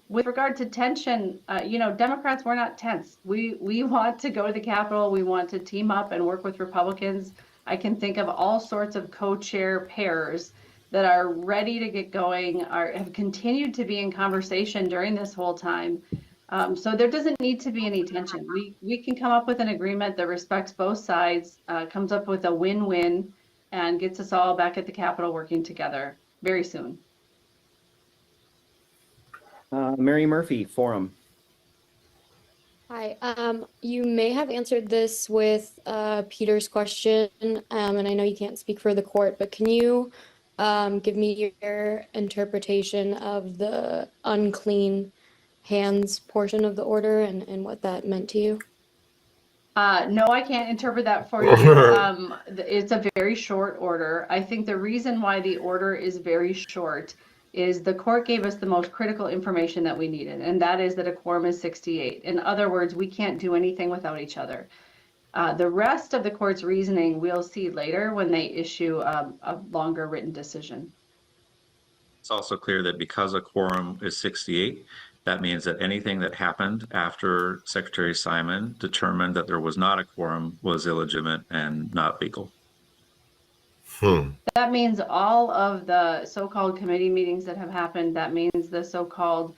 With regard to tension, Democrats, we're not tense. We want to go to the Capitol. We want to team up and work with Republicans. I can think of all sorts of co-chair pairs that are ready to get going, have continued to be in conversation during this whole time. So there doesn't need to be any tension. We can come up with an agreement that respects both sides, comes up with a win-win, and gets us all back at the Capitol working together very soon. Mary Murphy, Forum. Hi. You may have answered this with Peter's question, and I know you can't speak for the court, but can you give me your interpretation of the unclean hands portion of the order and what that meant to you? No, I can't interpret that for you. It's a very short order. I think the reason why the order is very short is the court gave us the most critical information that we needed, and that is that a quorum is 68. In other words, we can't do anything without each other. The rest of the court's reasoning we'll see later when they issue a longer written decision. It's also clear that because a quorum is 68, that means that anything that happened after Secretary Simon determined that there was not a quorum was illegitimate and not legal. That means all of the so-called committee meetings that have happened. That means the so-called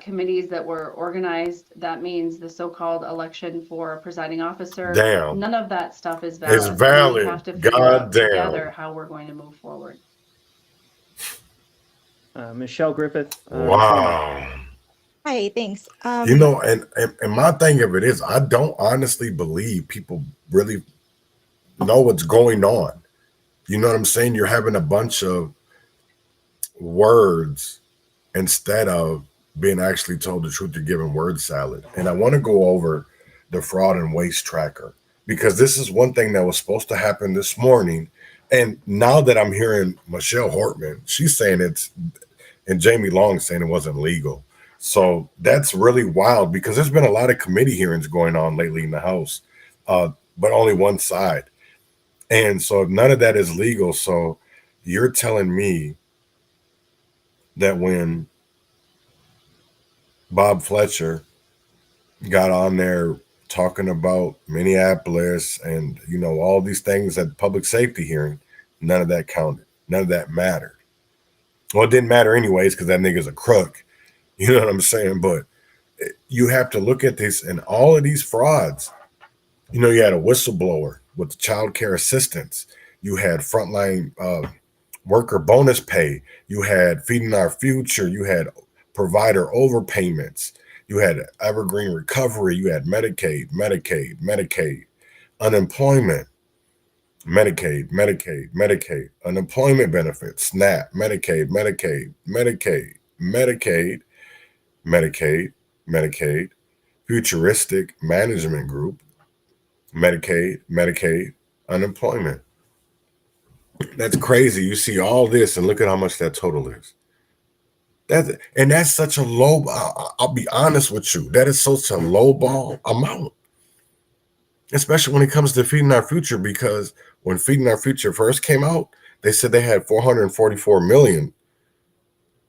committees that were organized. That means the so-called election for a presiding officer. Damn. None of that stuff is valid. It's valid. We have to figure out together how we're going to move forward. Michelle Griffith. Wow. Hi, thanks. And my thing of it is, I don't honestly believe people really know what's going on. You know what I'm saying? You're having a bunch of words instead of being actually told the truth. You're giving word salad. And I want to go over the fraud and waste tracker, because this is one thing that was supposed to happen this morning. And now that I'm hearing Michelle Hortman, she's saying it's, and Jamie Long saying it wasn't legal. So that's really wild, because there's been a lot of committee hearings going on lately in the House, but only one side. And so none of that is legal. So you're telling me that when Bob Fletcher got on there talking about Minneapolis and, you know, all these things at the public safety hearing, none of that counted. None of that mattered. Well, it didn't matter anyways because that nigga's a crook. You know what I'm saying? But you have to look at this and all of these frauds. You know, you had a whistleblower with child care assistance. You had frontline worker bonus pay. You had Feeding Our Future. You had provider overpayments. You had Evergreen Recovery. You had Medicaid, unemployment, Medicaid, unemployment benefits, SNAP, Medicaid, futuristic management group, Medicaid, unemployment. That's crazy. You see all this and look at how much that total is. That's such a low, I'll be honest with you, that is such a low ball amount, especially when it comes to Feeding Our Future, because when Feeding Our Future first came out, they said they had 444 million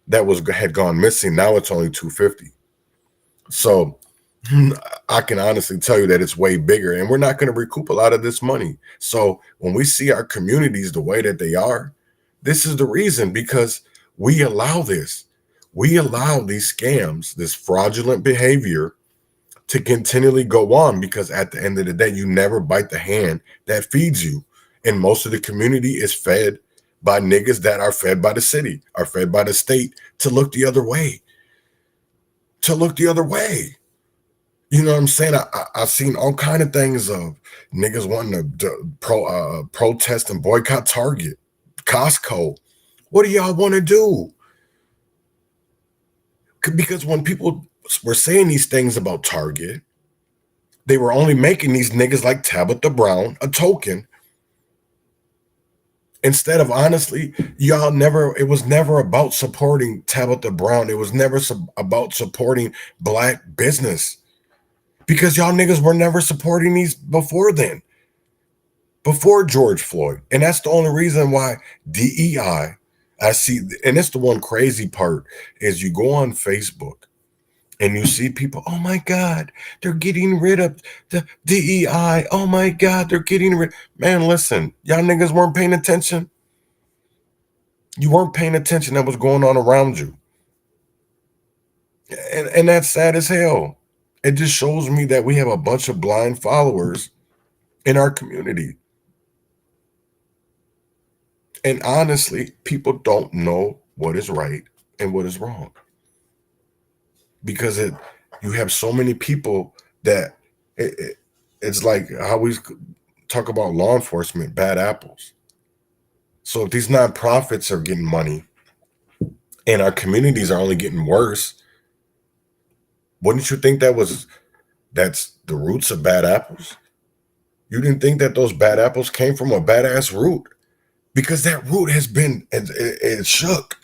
that had gone missing. Now it's only 250. So I can honestly tell you that it's way bigger, and we're not going to recoup a lot of this money. So when we see our communities the way that they are, this is the reason, because we allow this. We allow these scams, this fraudulent behavior to continually go on, because at the end of the day, you never bite the hand that feeds you. And most of the community is fed by niggas that are fed by the city, are fed by the state to look the other way. You know what I'm saying? I've seen all kind of things of niggas wanting to protest and boycott Target, Costco. What do y'all want to do? Because when people were saying these things about Target, they were only making these niggas like Tabitha Brown a token. Instead of, honestly, it was never about supporting Tabitha Brown. It was never about supporting Black business, because y'all niggas were never supporting these before then, before George Floyd. And that's the only reason why DEI, I see, and it's the one crazy part, is you go on Facebook and you see people, oh my God, they're getting rid of the DEI. Oh my God, they're getting rid. Man, listen, y'all niggas weren't paying attention. You weren't paying attention to what's going on around you. And that's sad as hell. It just shows me that we have a bunch of blind followers in our community. And honestly, people don't know what is right and what is wrong, because you have so many people that it's like how we talk about law enforcement, bad apples. So if these nonprofits are getting money and our communities are only getting worse, wouldn't you think that's the roots of bad apples? You didn't think that those bad apples came from a badass root? Because that root has been, it's shook.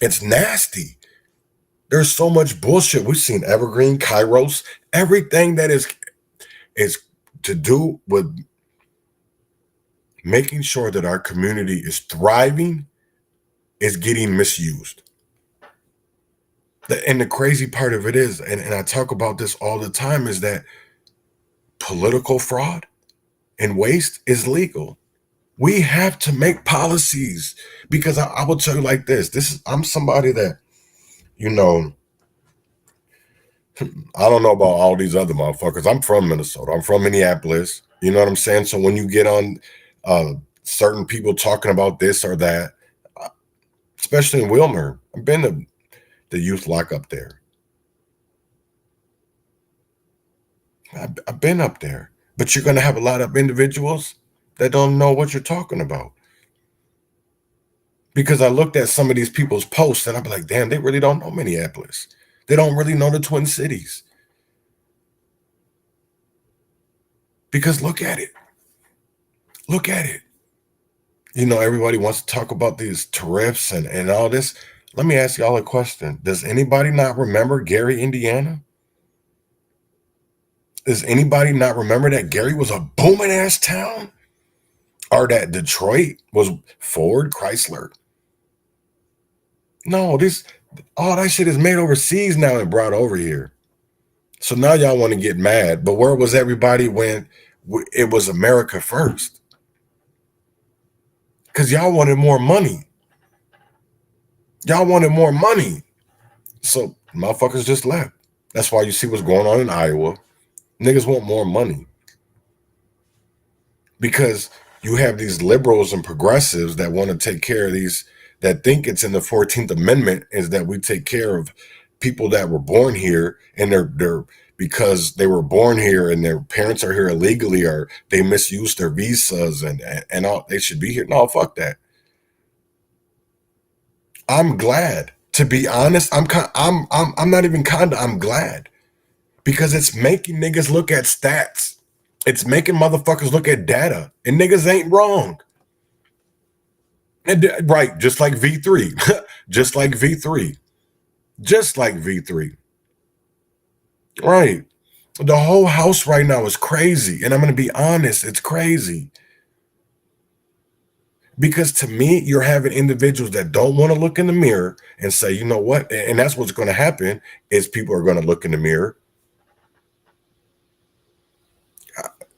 It's nasty. There's so much bullshit. We've seen Evergreen, Kairos, everything that is to do with making sure that our community is thriving is getting misused. And the crazy part of it is, and I talk about this all the time, is that political fraud and waste is legal. We have to make policies, because I will tell you like this. I'm somebody that, you know, I don't know about all these other motherfuckers. I'm from Minnesota. I'm from Minneapolis. You know what I'm saying? So when you get on certain people talking about this or that, especially in Wilmer, I've been to the youth lockup there. I've been up there. But you're going to have a lot of individuals that don't know what you're talking about. Because I looked at some of these people's posts and I'm like, damn, they really don't know Minneapolis. They don't really know the Twin Cities. Because look at it. Look at it. You know, everybody wants to talk about these tariffs and all this. Let me ask y'all a question. Does anybody not remember Gary, Indiana? Does anybody not remember that Gary was a booming ass town? Or that Detroit was Ford, Chrysler. No, all that shit is made overseas now and brought over here. So now y'all want to get mad. But where was everybody when it was America first? Because y'all wanted more money. Y'all wanted more money. So motherfuckers just left. That's why you see what's going on in Iowa. Niggas want more money. Because you have these liberals and progressives that want to take care of these, that think it's in the 14th Amendment, is that we take care of people that were born here, and they're because they were born here and their parents are here illegally, or they misused their visas and all, they should be here. No, fuck that. I'm glad. To be honest, I'm not even I'm glad, because it's making niggas look at stats. It's making motherfuckers look at data, and niggas ain't wrong. And, right, just like V3, just like V3, just like V3. Right. The whole house right now is crazy, and I'm going to be honest, it's crazy. Because to me, you're having individuals that don't want to look in the mirror and say, you know what? And that's what's going to happen, is people are going to look in the mirror.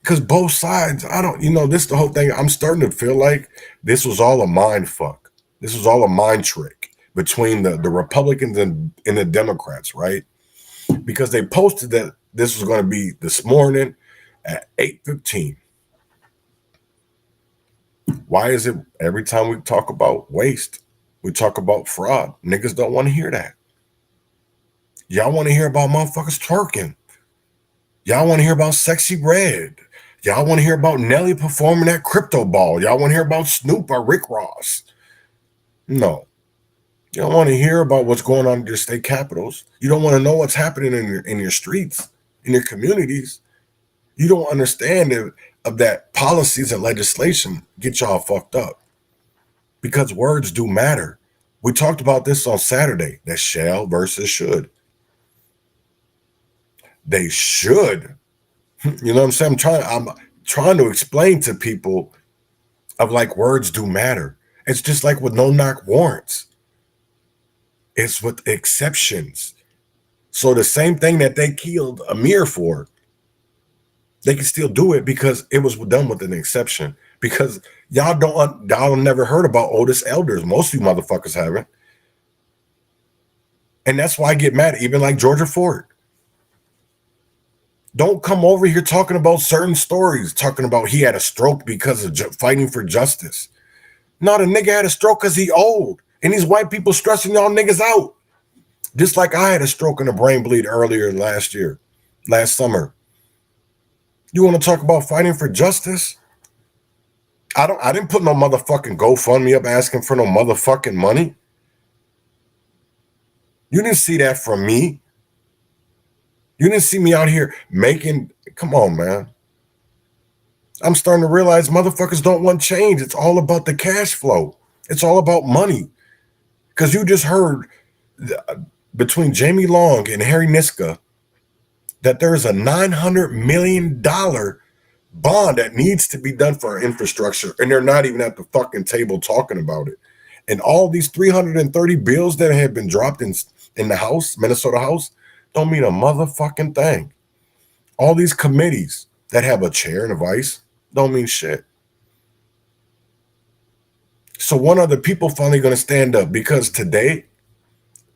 Because both sides, this is the whole thing. I'm starting to feel like this was all a mind fuck. This was all a mind trick between the Republicans and the Democrats, right? Because they posted that this was going to be this morning at 8:15. Why is it every time we talk about waste, we talk about fraud? Niggas don't want to hear that. Y'all want to hear about motherfuckers twerking. Y'all want to hear about Sexy Red. Y'all want to hear about Nelly performing at Crypto Ball. Y'all want to hear about Snoop or Rick Ross. No. You don't want to hear about what's going on in your state capitals. You don't want to know what's happening in your streets, in your communities. You don't understand of that policies and legislation get y'all fucked up, because words do matter. We talked about this on Saturday, that shall versus should. They should. You know what I'm saying? I'm trying to explain to people of like words do matter. It's just like with no-knock warrants. It's with exceptions. So the same thing that they killed Amir for, they can still do it because it was done with an exception. Because y'all never heard about Otis Elders. Most of you motherfuckers haven't. And that's why I get mad, even like Georgia Ford. Don't come over here talking about certain stories, talking about he had a stroke because of fighting for justice. No, the nigga had a stroke because he old. And these white people stressing y'all niggas out. Just like I had a stroke and a brain bleed earlier last summer. You want to talk about fighting for justice? I didn't put no motherfucking GoFundMe up asking for no motherfucking money. You didn't see that from me. You didn't see me out here come on, man. I'm starting to realize motherfuckers don't want change. It's all about the cash flow. It's all about money. Because you just heard between Jamie Long and Harry Niska that there's a $900 million bond that needs to be done for our infrastructure. And they're not even at the fucking table talking about it. And all these 330 bills that have been dropped in the House, Minnesota House, don't mean a motherfucking thing. All these committees that have a chair and a vice don't mean shit. So when are the people finally going to stand up? Because today,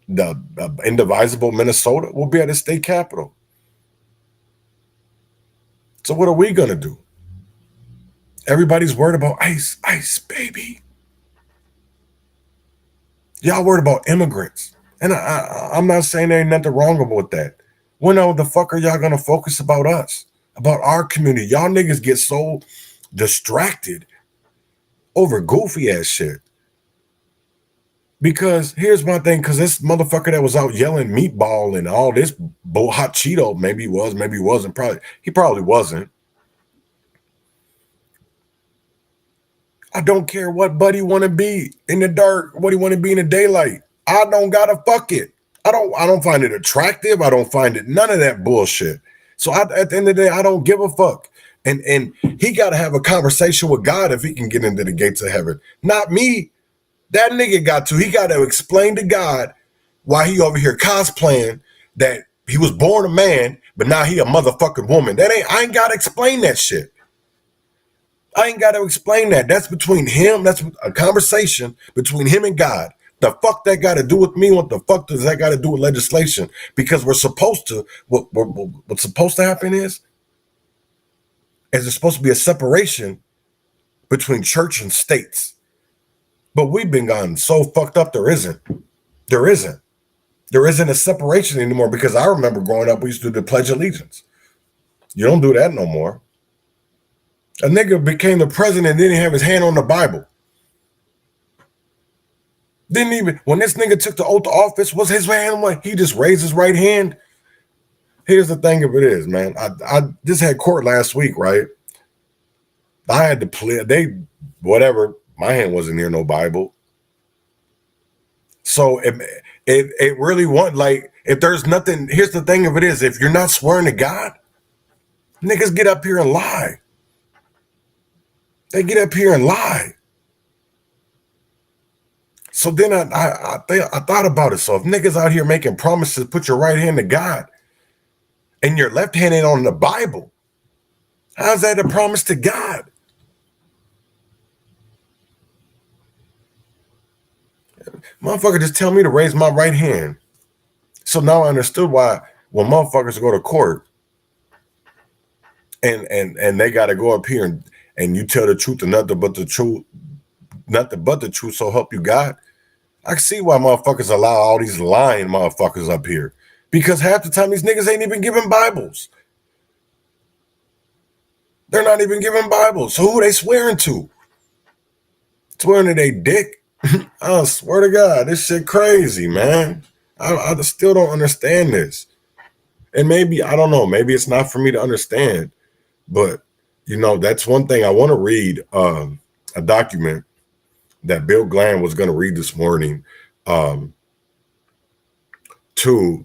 the indivisible Minnesota will be at the state capitol. So what are we going to do? Everybody's worried about ICE, ICE, baby. Y'all worried about immigrants. And I'm not saying there ain't nothing wrong about that. When the fuck are y'all going to focus about us? About our community? Y'all niggas get so distracted over goofy ass shit. Because here's my thing, because this motherfucker that was out yelling meatball and all this hot Cheeto, maybe he was, maybe he wasn't, he probably wasn't. I don't care what buddy want to be in the dark, what he want to be in the daylight. I don't gotta fuck it. I don't find it attractive. I don't find it none of that bullshit. So at the end of the day, I don't give a fuck. And he got to have a conversation with God if he can get into the gates of heaven. Not me. That nigga got to. He got to explain to God why he over here cosplaying that he was born a man, but now he a motherfucking woman. I ain't got to explain that shit. I ain't got to explain that. That's between him. That's a conversation between him and God. The fuck that got to do with me? What the fuck does that got to do with legislation? Because we're supposed to, what's supposed to happen is there's supposed to be a separation between church and states. But we've been gotten so fucked up, there isn't. There isn't a separation anymore, because I remember growing up, we used to do the Pledge of Allegiance. You don't do that no more. A nigga became the president and didn't have his hand on the Bible. Didn't even, when this nigga took the oath of office, was his hand what? He just raised his right hand. Here's the thing of it is, man. I just had court last week, right? I had to play, whatever, my hand wasn't near no Bible. So it really wasn't like, if there's nothing, here's the thing of it is, if you're not swearing to God, niggas get up here and lie. They get up here and lie. So then I thought about it. So if niggas out here making promises, put your right hand to God and your left hand ain't on the Bible, how's that a promise to God? Motherfucker just tell me to raise my right hand. So now I understood why when motherfuckers go to court and they got to go up here and you tell the truth and nothing but the truth, so help you God. I can see why motherfuckers allow all these lying motherfuckers up here, because half the time these niggas ain't even giving Bibles. They're not even giving Bibles. So who they swearing to? Swearing to they dick? I swear to God, this shit crazy, man. I still don't understand this. And maybe, I don't know, maybe it's not for me to understand, but you know, that's one thing I want to read, a document that Bill Glenn was going to read this morning. It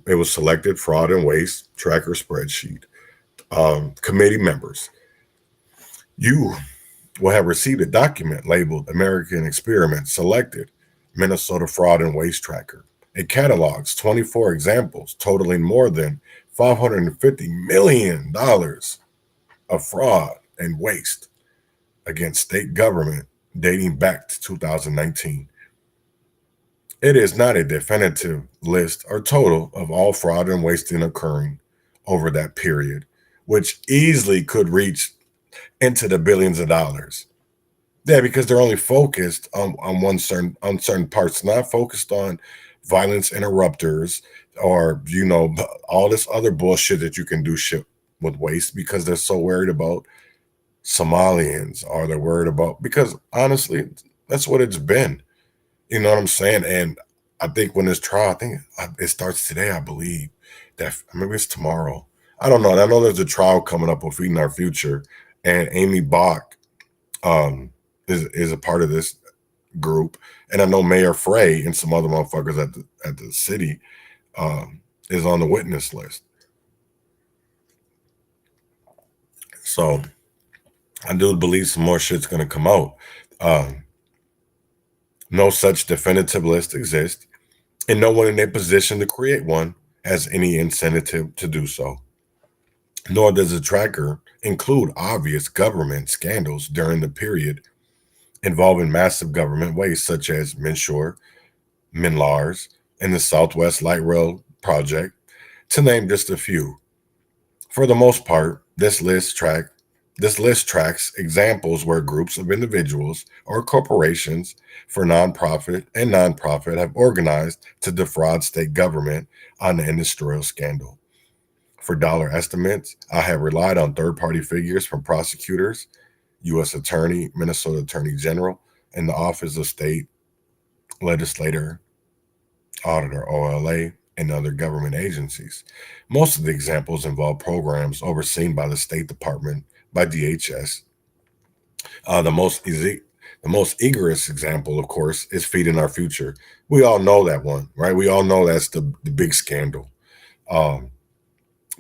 was selected fraud and waste tracker spreadsheet. Committee members, you will have received a document labeled American Experiment Selected Minnesota Fraud and Waste Tracker. It catalogs 24 examples totaling more than $550 million of fraud and waste against state government dating back to 2019. It is not a definitive list or total of all fraud and wasting occurring over that period, which easily could reach into the billions of dollars. Yeah, because they're only focused on certain parts, not focused on violence interrupters or, you know, all this other bullshit that you can do shit with waste, because they're so worried about Somalians, or they're worried about, because honestly, that's what it's been. You know what I'm saying? And I think when this trial, I think it starts today, I believe, that maybe it's tomorrow. I don't know. I know there's a trial coming up with Feeding Our Future, and Amy Bach is a part of this group. And I know Mayor Frey and some other motherfuckers at the city is on the witness list. So I do believe some more shit's going to come out. No such definitive list exists, and no one in a position to create one has any incentive to do so. Nor does the tracker include obvious government scandals during the period involving massive government waste, such as Minshore, Minlars, and the Southwest Light Rail project, to name just a few. For the most part, this list tracks examples where groups of individuals or corporations for nonprofit have organized to defraud state government on the industrial scandal. For dollar estimates, I have relied on third-party figures from prosecutors, U.S. Attorney, Minnesota Attorney General, and the Office of State Legislator, Auditor, OLA, and other government agencies. Most of the examples involve programs overseen by the State Department, by DHS. The most egregious example, of course, is Feeding Our Future. We all know that one, right? We all know that's the big scandal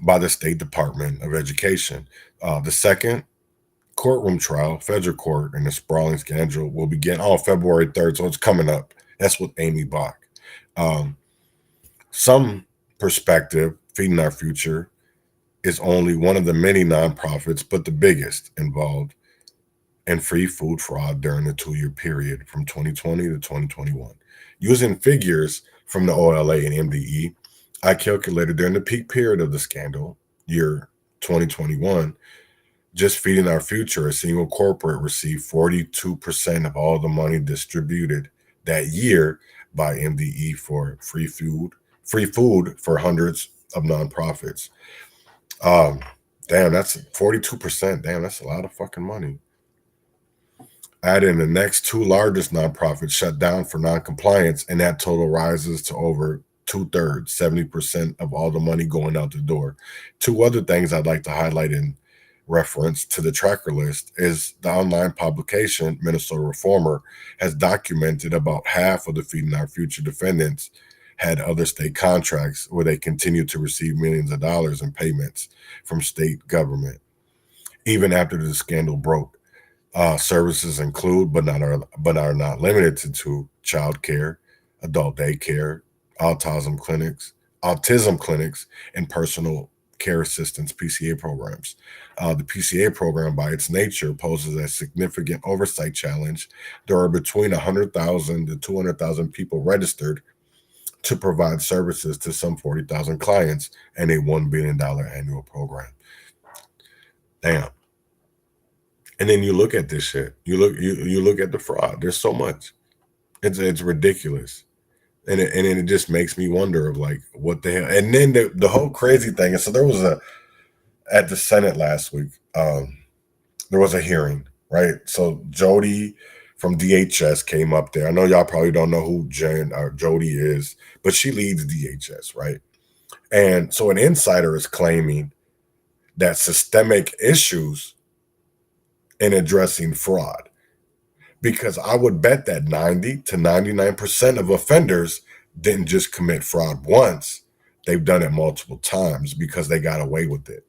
by the State Department of Education. The second courtroom trial, federal court, in the sprawling scandal will begin on February 3rd. So it's coming up. That's with Amy Bach. Some perspective, Feeding Our Future, is only one of the many nonprofits, but the biggest involved in free food fraud during the 2-year period from 2020 to 2021. Using figures from the OLA and MDE, I calculated during the peak period of the scandal, year 2021, just Feeding Our Future, a single corporate, received 42% of all the money distributed that year by MDE for free food for hundreds of nonprofits. Damn, that's 42%. Damn, that's a lot of fucking money. Add in the next 2 largest nonprofits shut down for noncompliance, and that total rises to over 2/3, 70% of all the money going out the door. 2 other things I'd like to highlight in reference to the tracker list is the online publication Minnesota Reformer has documented about half of the Feeding Our Future defendants had other state contracts where they continued to receive millions of dollars in payments from state government even after the scandal broke. Services include, but are not limited to child care, adult daycare, autism clinics, and personal care assistance PCA programs. The PCA program, by its nature, poses a significant oversight challenge. There are between 100,000 to 200,000 people registered to provide services to some 40,000 clients and a $1 billion annual program. Damn. And then you look at this shit. You look at the fraud. There's so much. It's ridiculous. And it just makes me wonder of like what the hell. And then the whole crazy thing is, so there was at the Senate last week, there was a hearing, right? So Jody from DHS came up there. I know y'all probably don't know who Jody is, but she leads DHS, right? And so an insider is claiming that systemic issues in addressing fraud, because I would bet that 90 to 99% of offenders didn't just commit fraud once. They've done it multiple times because they got away with it,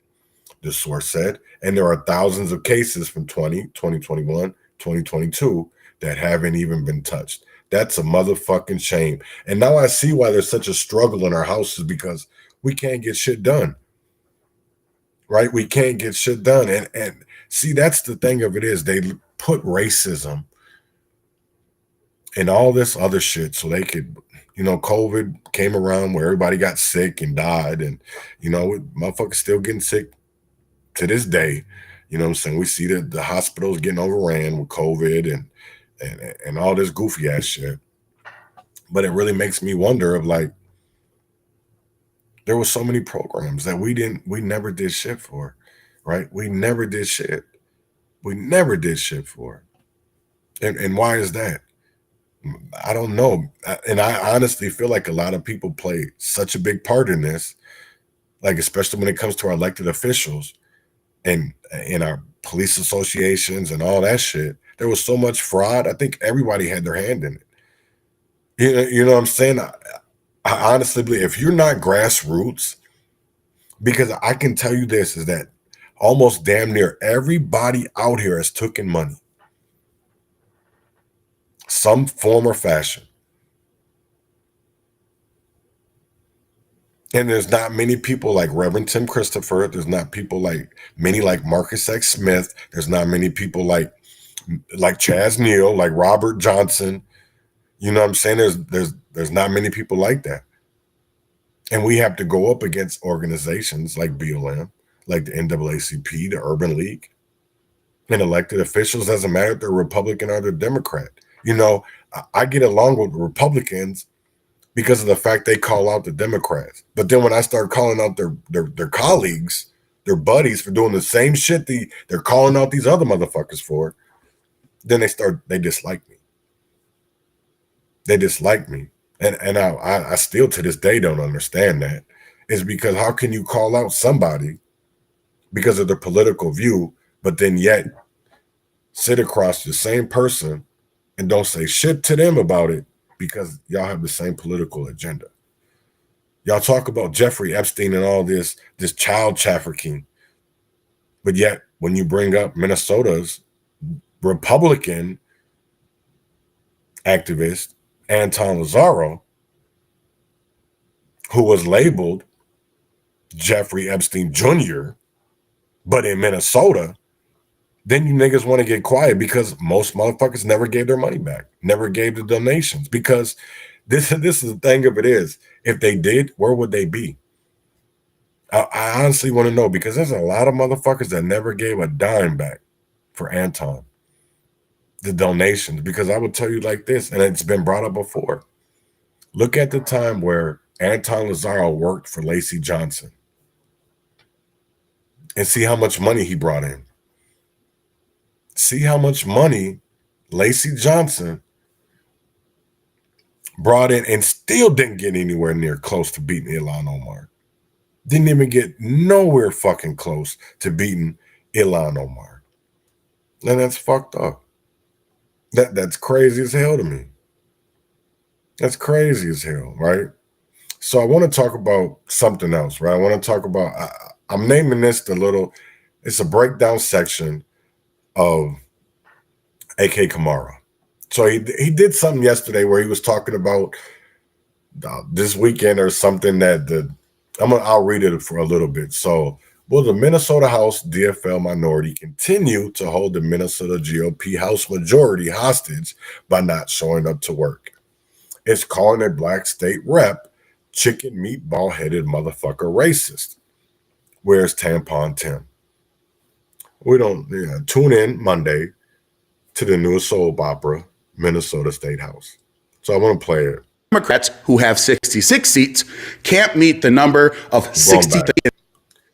the source said. And there are thousands of cases from 2021, 2022 that haven't even been touched. That's a motherfucking shame. And now I see why there's such a struggle in our houses, because we can't get shit done. Right? We can't get shit done. And see, that's the thing of it is they put racism and all this other shit so they could, COVID came around where everybody got sick and died. And, motherfuckers still getting sick to this day. You know what I'm saying? We see that the hospitals getting overran with COVID and all this goofy ass shit. But it really makes me wonder of like, there were so many programs that we never did shit for, right? We never did shit. We never did shit for. And why is that? I don't know. And I honestly feel like a lot of people play such a big part in this, like especially when it comes to our elected officials and in our police associations and all that shit. There was so much fraud. I think everybody had their hand in it. You know what I'm saying? I honestly believe if you're not grassroots, because I can tell you this, is that almost damn near everybody out here has taken money, some form or fashion. And there's not many people like Reverend Tim Christopher. There's not many like Marcus X. Smith. There's not many people like Chaz Neal, like Robert Johnson. You know what I'm saying? There's not many people like that. And we have to go up against organizations like BLM, like the NAACP, the Urban League, and elected officials. Doesn't matter if they're Republican or they're Democrat. I get along with Republicans because of the fact they call out the Democrats. But then when I start calling out their colleagues, their buddies for doing the same shit they're calling out these other motherfuckers for, then they dislike me. They dislike me. And I still to this day don't understand that. It's because how can you call out somebody because of their political view, but then yet sit across the same person and don't say shit to them about it because y'all have the same political agenda. Y'all talk about Jeffrey Epstein and all this child trafficking, but yet when you bring up Minnesota's Republican activist, Anton Lazaro, who was labeled Jeffrey Epstein Jr., but in Minnesota, then you niggas want to get quiet because most motherfuckers never gave their money back, never gave the donations. Because this is the thing of it is, if they did, where would they be? I honestly want to know, because there's a lot of motherfuckers that never gave a dime back for Anton, the donations. Because I would tell you like this, and it's been brought up before. Look at the time where Anton Lazaro worked for Lacey Johnson and see how much money he brought in. See how much money Lacey Johnson brought in and still didn't get anywhere near close to beating Ilhan Omar. Didn't even get nowhere fucking close to beating Ilhan Omar. And that's fucked up. That's crazy as hell to me. That's crazy as hell, right? So I want to talk about something else, right? I want to talk about, I'm naming this it's a breakdown section of AK Kamara. So he did something yesterday where he was talking about this weekend or something that I'll read it for a little bit. So, will the Minnesota House DFL minority continue to hold the Minnesota GOP House majority hostage by not showing up to work? It's calling a black state rep chicken meatball headed motherfucker racist. Where's Tampon Tim? We don't tune in Monday to the newest soap opera, Minnesota State House. So I want to play it. Democrats who have 66 seats can't meet the number of 60.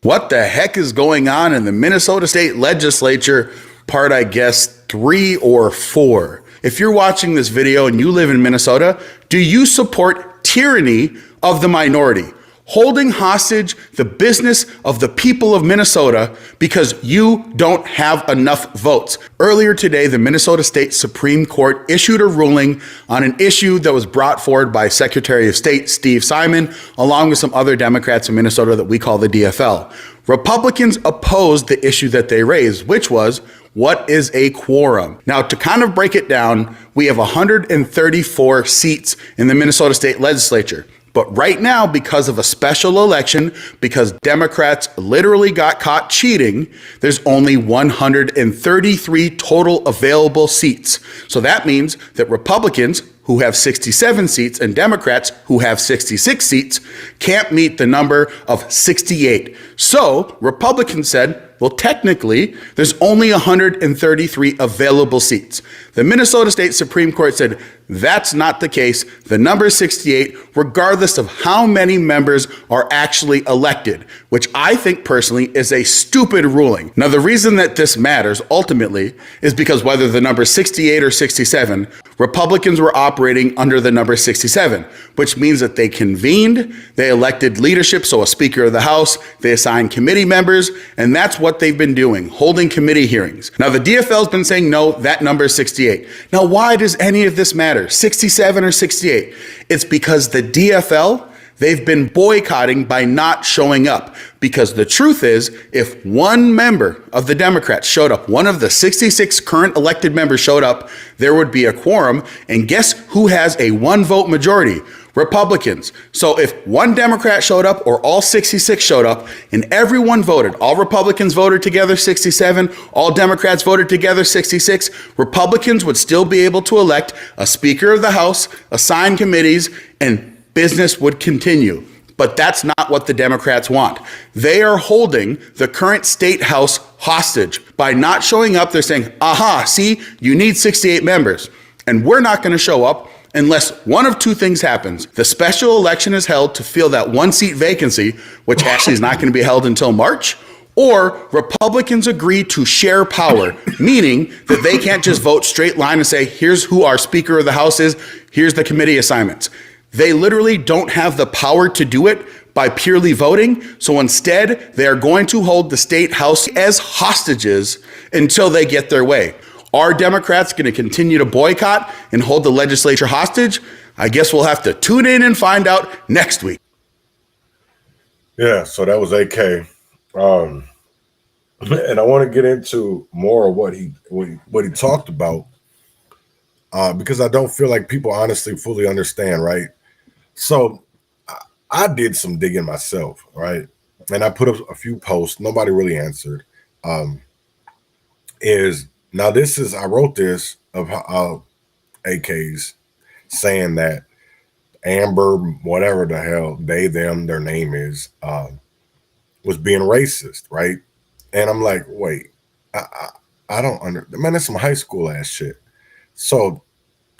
What the heck is going on in the Minnesota State Legislature? Part, I guess, 3 or 4. If you're watching this video and you live in Minnesota, do you support tyranny of the minority? Holding hostage the business of the people of Minnesota because you don't have enough votes. Earlier today, the Minnesota State Supreme Court issued a ruling on an issue that was brought forward by Secretary of State Steve Simon, along with some other Democrats in Minnesota that we call the DFL. Republicans opposed the issue that they raised, which was, what is a quorum? Now, to kind of break it down, we have 134 seats in the Minnesota State Legislature. But right now, because of a special election, because Democrats literally got caught cheating, there's only 133 total available seats. So that means that Republicans, who have 67 seats, and Democrats, who have 66 seats, can't meet the number of 68. So Republicans said, well, technically, there's only 133 available seats. The Minnesota State Supreme Court said that's not the case. The number is 68, regardless of how many members are actually elected, which I think personally is a stupid ruling. Now, the reason that this matters ultimately is because whether the number is 68 or 67, Republicans were operating under the number 67, which means that they convened, they elected leadership, so a Speaker of the House, they assigned committee members, and that's what they've been doing, holding committee hearings. Now, the DFL's been saying, no, that number is 68. Now, why does any of this matter, 67 or 68? It's because the DFL, they've been boycotting by not showing up. Because the truth is, if one member of the Democrats showed up, one of the 66 current elected members showed up, there would be a quorum. And guess who has a 1-vote majority? Republicans. So if one Democrat showed up or all 66 showed up and everyone voted, all Republicans voted together 67, all Democrats voted together 66, Republicans would still be able to elect a Speaker of the House, assign committees, and business would continue. But that's not what the Democrats want. They are holding the current state house hostage. By not showing up, they're saying, aha, see, you need 68 members. And we're not going to show up unless one of two things happens. The special election is held to fill that 1-seat vacancy, which actually is not going to be held until March, or Republicans agree to share power, meaning that they can't just vote straight line and say, here's who our Speaker of the House is, here's the committee assignments. They literally don't have the power to do it by purely voting, so instead they are going to hold the state house as hostages until they get their way. Are Democrats going to continue to boycott and hold the legislature hostage? I guess we'll have to tune in and find out next week. Yeah, so that was AK. and I want to get into more of what he talked about, because I don't feel like people honestly fully understand, right? So I did some digging myself, right? And I put up a few posts. Nobody really answered. I wrote this of how AKs saying that Amber, whatever the hell their name is, was being racist, right? And I'm like, wait, I don't man, that's some high school ass shit. So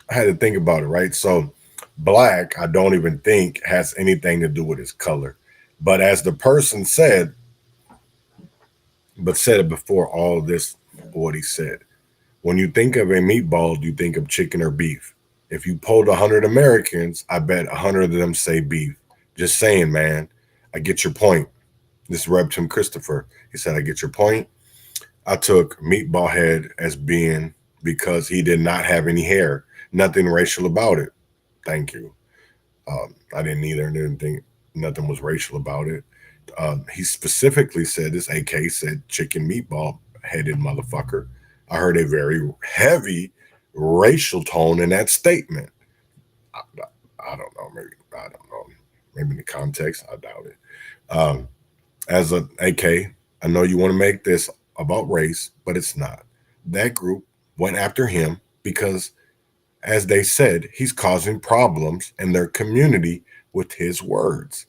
I had to think about it, right? So black, I don't even think has anything to do with his color. But as the person said, said it before all this, what he said. When you think of a meatball, do you think of chicken or beef? If you polled 100 Americans, I bet 100 of them say beef. Just saying, man. I get your point. This Rep Tim Christopher. He said, I get your point. I took meatball head as being because he did not have any hair. Nothing racial about it. Thank you. I didn't either. Didn't think nothing was racial about it. He specifically said, this AK said chicken meatball headed motherfucker. I heard a very heavy racial tone in that statement. I don't know. Maybe, I don't know. Maybe in the context, I doubt it. As an AK, I know you want to make this about race, but it's not. That group went after him because, as they said, he's causing problems in their community with his words.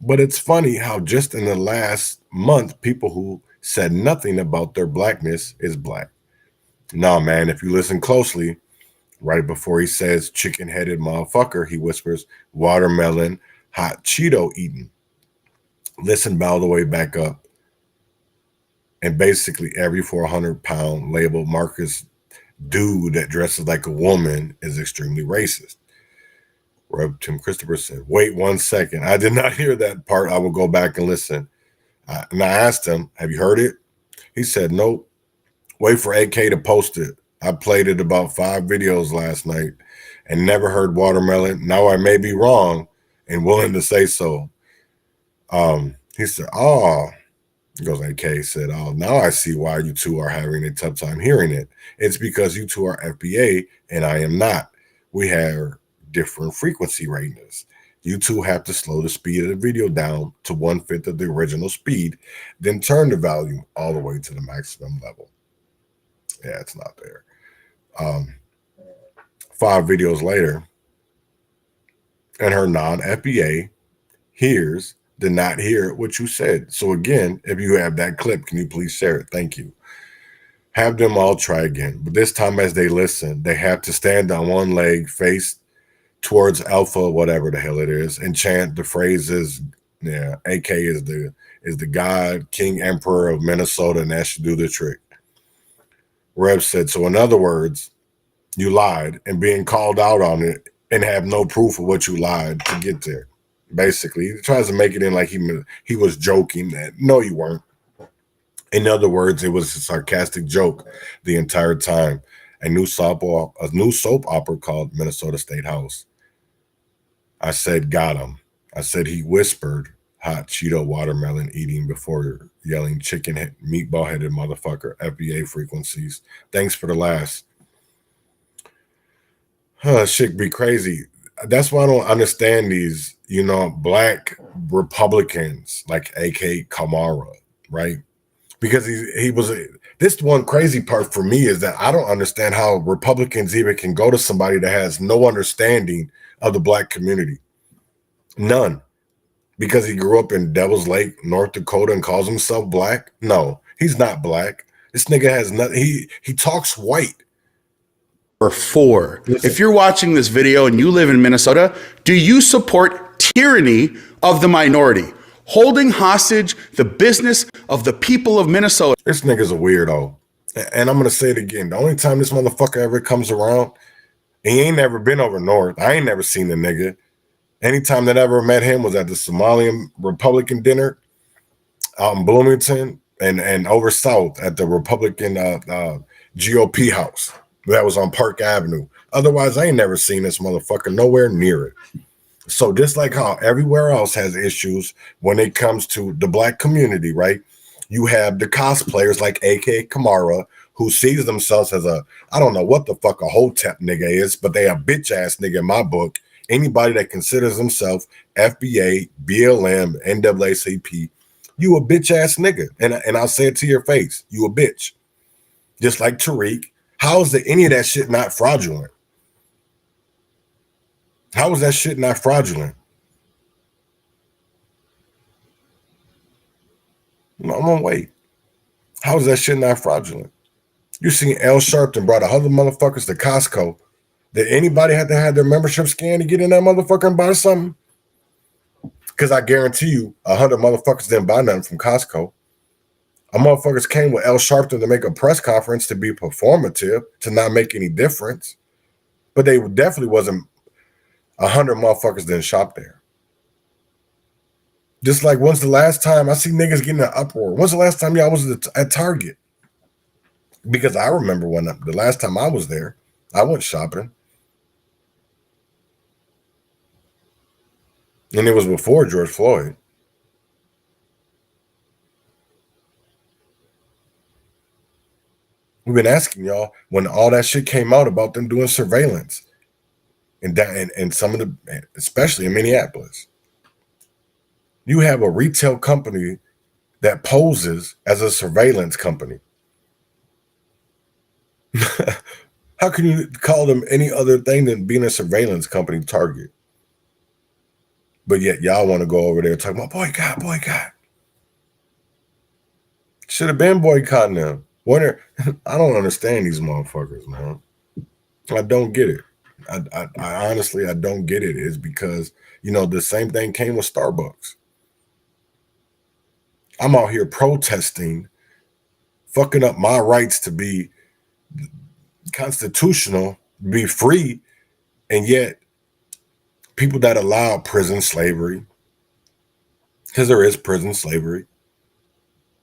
But it's funny how just in the last month, people who said nothing about their blackness is black. Nah, man, if you listen closely, right before he says chicken-headed motherfucker, he whispers watermelon, hot Cheeto eating. Listen all the way back up. And basically every 400-pound label Marcus dude that dresses like a woman is extremely racist. Rep Tim Christopher said, wait 1 second. I did not hear that part. I will go back and listen. And I asked him, have you heard it? He said, nope. Wait for AK to post it. I played it about 5 videos last night and never heard watermelon. Now I may be wrong and willing to say so. He said, oh, he goes, AK said, oh, now I see why you two are having a tough time hearing it. It's because you two are FBA and I am not. We have different frequency ratings. You two have to slow the speed of the video down to 1/5 of the original speed, then turn the volume all the way to the maximum level. Yeah, it's not there. 5 videos later, and her non-FBA did not hear what you said. So again, if you have that clip, can you please share it? Thank you. Have them all try again. But this time as they listen, they have to stand on one leg, face towards Alpha, whatever the hell it is, and chant the phrases, yeah, AK is the God, King, Emperor of Minnesota, and that should do the trick. Rev said, so in other words, you lied and being called out on it and have no proof of what you lied to get there. Basically, he tries to make it in like he was joking. That no, you weren't. In other words, it was a sarcastic joke the entire time. A new soap opera called Minnesota State House. I said, got him. I said he whispered hot Cheeto watermelon eating before yelling chicken meatball headed motherfucker, FBA frequencies. Thanks for the last. Shit be crazy. That's why I don't understand these, black Republicans like AK Kamara, right? Because he was this one crazy part for me is that I don't understand how Republicans even can go to somebody that has no understanding of the black community. None. Because he grew up in Devil's Lake, North Dakota and calls himself black? No, he's not black. This nigga has nothing. He talks white. Or 4. If you're watching this video and you live in Minnesota, do you support tyranny of the minority? Holding hostage the business of the people of Minnesota. This nigga's a weirdo. And I'm going to say it again. The only time this motherfucker ever comes around, he ain't never been over north. I ain't never seen the nigga. Anytime that I ever met him was at the Somalian Republican dinner out in Bloomington and over south at the Republican GOP house. That was on Park Avenue. Otherwise, I ain't never seen this motherfucker nowhere near it. So just like how everywhere else has issues when it comes to the black community, right? You have the cosplayers like AK Kamara, who sees themselves as I don't know what the fuck a hotep nigga is, but they a bitch ass nigga in my book. Anybody that considers themselves FBA, BLM, NAACP, you a bitch ass nigga. And I'll say it to your face. You a bitch. Just like Tariq. How is any of that shit not fraudulent? How is that shit not fraudulent? No, I'm gonna wait. How is that shit not fraudulent? You seen L Sharpton brought 100 motherfuckers to Costco. Did anybody have to have their membership scan to get in that motherfucker and buy something? Because I guarantee you 100 motherfuckers didn't buy nothing from Costco. Motherfuckers came with L Sharpton to make a press conference to be performative, to not make any difference. But they definitely wasn't 100 motherfuckers didn't shop there. Just like when's the last time I see niggas getting an uproar? When's the last time y'all was at Target? Because I remember when the last time I was there, I went shopping. And it was before George Floyd. We've been asking y'all when all that shit came out about them doing surveillance. And some of the, especially in Minneapolis. You have a retail company that poses as a surveillance company. How can you call them any other thing than being a surveillance company, Target? But yet y'all want to go over there talking about boycott. Should have been boycotting them. I don't understand these motherfuckers, man. I don't get it. I honestly, I don't get it. It's because, the same thing came with Starbucks. I'm out here protesting, fucking up my rights to be constitutional, be free, and yet people that allow prison slavery, because there is prison slavery.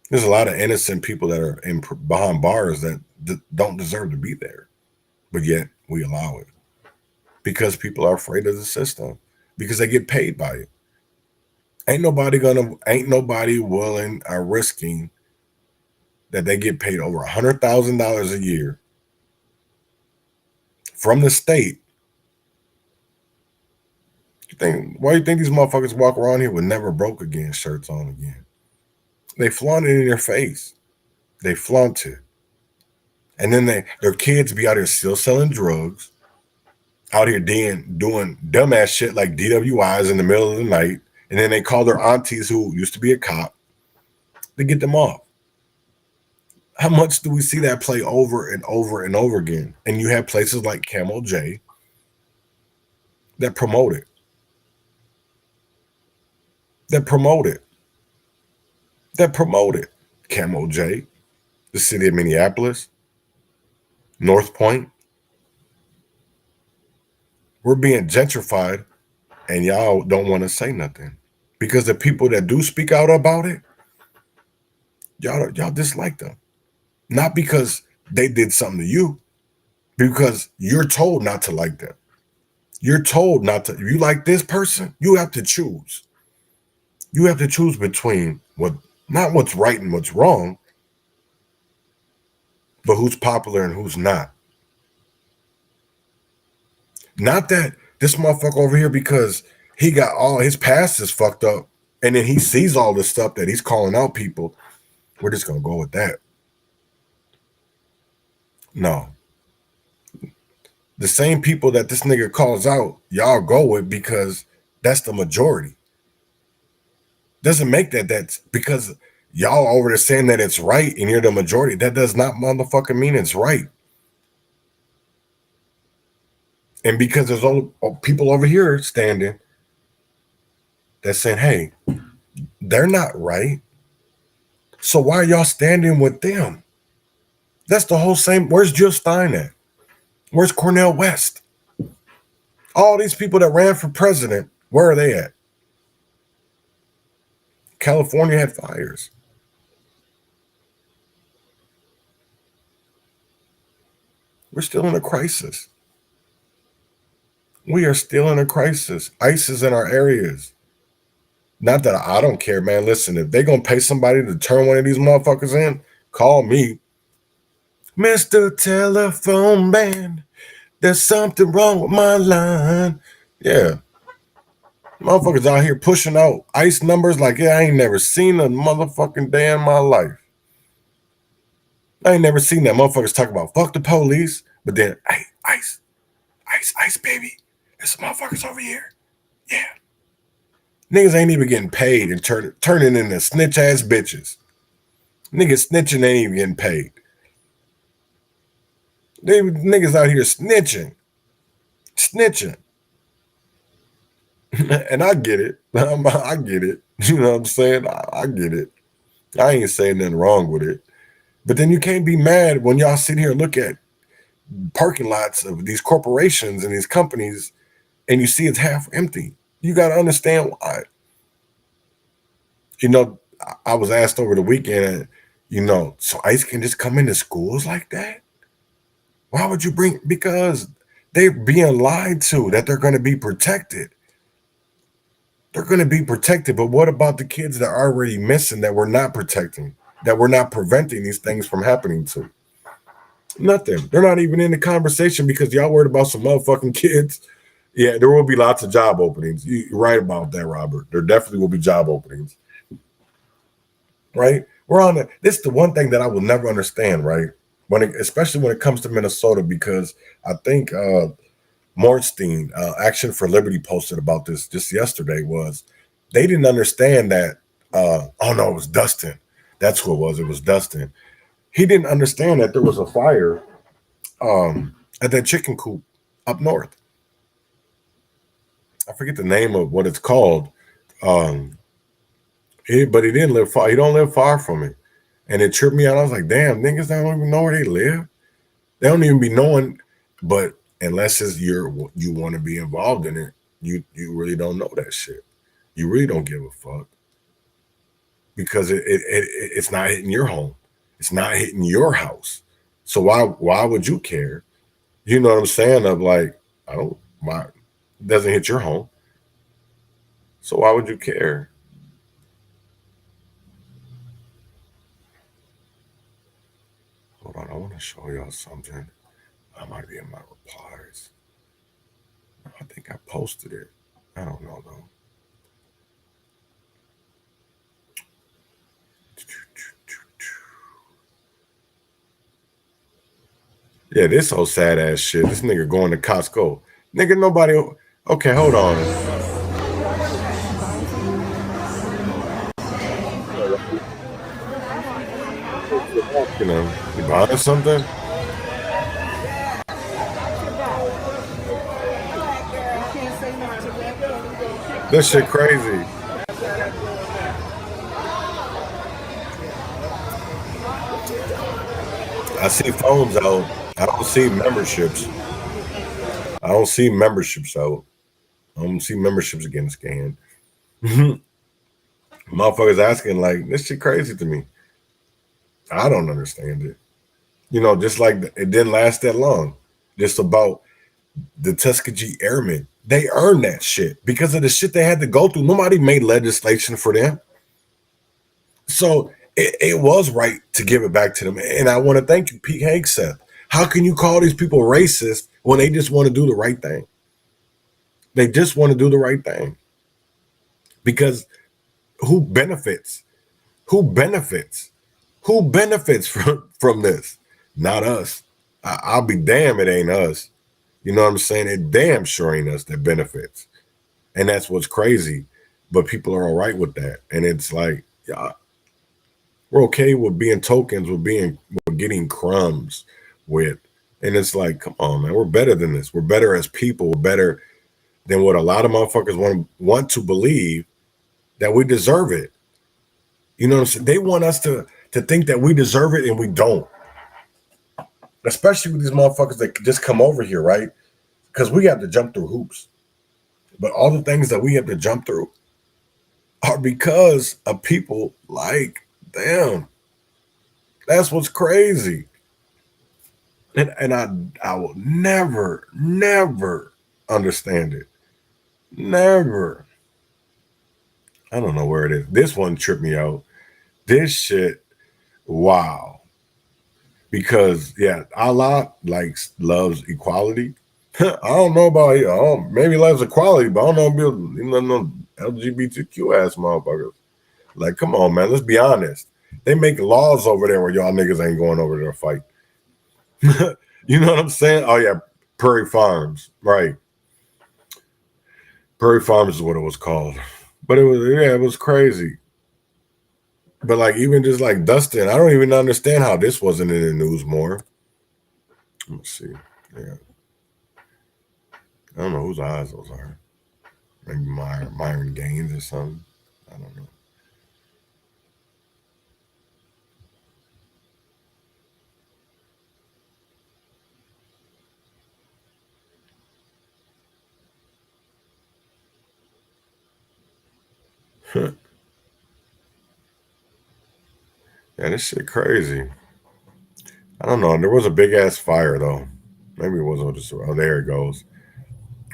There's a lot of innocent people that are behind bars that don't deserve to be there, but yet we allow it because people are afraid of the system because they get paid by it. Ain't nobody willing or risking that they get paid over $100,000 a year from the state. Why do you think these motherfuckers walk around here with never broke again shirts on again? They flaunt it in their face. They flaunt it. And then their kids be out here still selling drugs, out here doing dumbass shit like DWIs in the middle of the night. And then they call their aunties who used to be a cop to get them off. How much do we see that play over and over and over again? And you have places like Camel J that promote it. That promote it. Camel J, the city of Minneapolis, North Point. We're being gentrified and y'all don't want to say nothing. Because the people that do speak out about it, y'all dislike them. Not because they did something to you, because you're told not to like them. You're told not to. If you like this person, you have to choose. You have to choose between not what's right and what's wrong, but who's popular and who's not. Not that this motherfucker over here, because he got all his past is fucked up, and then he sees all this stuff that he's calling out people. We're just gonna go with that. No. The same people that this nigga calls out, y'all go with because that's the majority. Doesn't make that's because y'all over there saying that it's right and you're the majority. That does not motherfucking mean it's right. And because there's all people over here standing that's saying, hey, they're not right. So why are y'all standing with them? That's the whole same. Where's Jill Stein at? Where's Cornel West? All these people that ran for president, where are they at? California had fires. We're still in a crisis. We are still in a crisis. ICE is in our areas. Not that I don't care, man. Listen, if they're going to pay somebody to turn one of these motherfuckers in, call me. Mr. Telephone Man, there's something wrong with my line. Yeah. Motherfuckers out here pushing out ICE numbers like, yeah, I ain't never seen a motherfucking day in my life. I ain't never seen that. Motherfuckers talk about fuck the police, but then, hey, ICE, baby. There's some motherfuckers over here. Yeah. Niggas ain't even getting paid and turning into snitch ass bitches. Niggas snitching ain't even getting paid. Niggas out here snitching. And I get it. I get it. You know what I'm saying? I get it. I ain't saying nothing wrong with it. But then you can't be mad when y'all sit here and look at parking lots of these corporations and these companies and you see it's half empty. You got to understand why. You know, I was asked over the weekend, you know, so ICE can just come into schools like that? Why would you bring? Because they're being lied to that they're going to be protected. They're going to be protected. But what about the kids that are already missing that we're not protecting, that we're not preventing these things from happening to? Nothing. They're not even in the conversation because y'all worried about some motherfucking kids. Yeah, there will be lots of job openings. You're right about that, Robert. There definitely will be job openings. Right? We're on this is the one thing that I will never understand, right? Especially when it comes to Minnesota, because I think Morstein, Action for Liberty, posted about this just yesterday. Was they didn't understand that? Oh no, it was Dustin. That's who it was. It was Dustin. He didn't understand that there was a fire at that chicken coop up north. I forget the name of what it's called. But he didn't live far. He don't live far from it. And it tripped me out. I was like, damn, niggas don't even know where they live. They don't even be knowing. But unless it's you want to be involved in it, you really don't know that shit. You really don't give a fuck. Because it's not hitting your home. It's not hitting your house. So why would you care? You know what I'm saying? Of like, it doesn't hit your home. So why would you care? Hold on, I want to show y'all something. I might be in my replies. I think I posted it. I don't know though. Yeah, this whole sad ass shit. This nigga going to Costco. Nigga, nobody. Okay, hold on. You know, you buying something? This shit crazy. I see phones out. I don't see memberships. I don't see memberships out. I don't see memberships getting scanned. Motherfuckers asking like, this shit crazy to me. I don't understand it. You know, just like it didn't last that long. Just about the Tuskegee Airmen. They earned that shit because of the shit they had to go through. Nobody made legislation for them. So it was right to give it back to them. And I want to thank you, Pete Hegseth. How can you call these people racist when they just want to do the right thing? They just want to do the right thing. Because who benefits? Who benefits? Who benefits from this? Not us. I'll be damn it ain't us. You know what I'm saying? It damn sure ain't us that benefits. And that's what's crazy. But people are all right with that. And it's like, yeah, we're okay with being tokens, we're getting crumbs with. And it's like, come on, man, we're better than this. We're better as people. We're better than what a lot of motherfuckers want to believe that we deserve it. You know what I'm saying? They want us to think that we deserve it and we don't. Especially with these motherfuckers that just come over here, right? Because we have to jump through hoops. But all the things that we have to jump through are because of people like them. That's what's crazy. And I will never understand it. Never. I don't know where it is. This one tripped me out. This shit, wow. Because yeah, Allah loves equality. I don't know about maybe loves equality, but I don't know about no LGBTQ ass motherfuckers. Like, come on, man. Let's be honest. They make laws over there where y'all niggas ain't going over there to fight. You know what I'm saying? Oh yeah, Prairie Farms, right? Prairie Farms is what it was called. But it was crazy. But like even just like Dustin, I don't even understand how this wasn't in the news more. Let's see. Yeah. I don't know whose eyes those are. Maybe Myron Gaines or something. I don't know. Yeah, this shit crazy. I don't know. There was a big ass fire though. Maybe it was just. Oh, there it goes.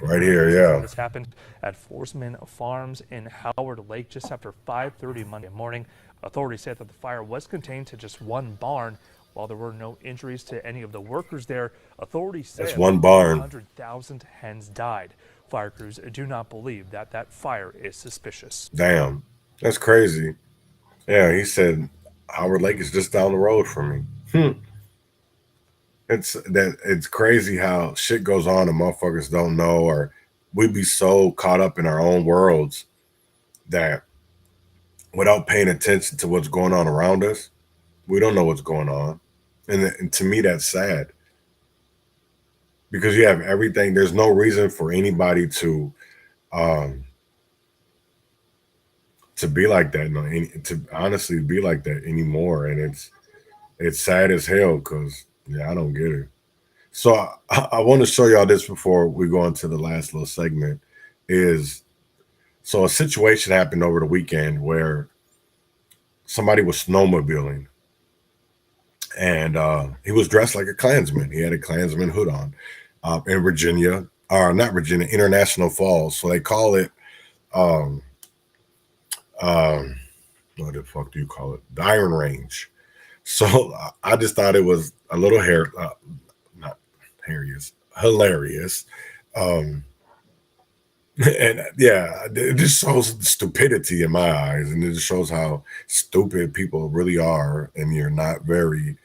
Right here, yeah. This happened at Forsman Farms in Howard Lake just after 5:30 Monday morning. Authorities said that the fire was contained to just one barn. While there were no injuries to any of the workers there, authorities said that's one barn. 100,000 hens died. Fire crews do not believe that that fire is suspicious. Damn, that's crazy. Yeah, he said Howard Lake is just down the road from me. It's crazy how shit goes on and motherfuckers don't know, or we be so caught up in our own worlds that without paying attention to what's going on around us, we don't know what's going on. And to me, that's sad. Because you have everything. There's no reason for anybody to be like that. No, to honestly be like that anymore. And it's sad as hell because, yeah, I don't get it. So I want to show y'all this before we go into the last little segment. So a situation happened over the weekend where somebody was snowmobiling. And he was dressed like a Klansman. He had a Klansman hood on in Virginia, or not Virginia, International Falls. So they call it, what the fuck do you call it? The Iron Range. So I just thought it was a little not hilarious. And yeah, it just shows stupidity in my eyes. And it just shows how stupid people really are. And you're not very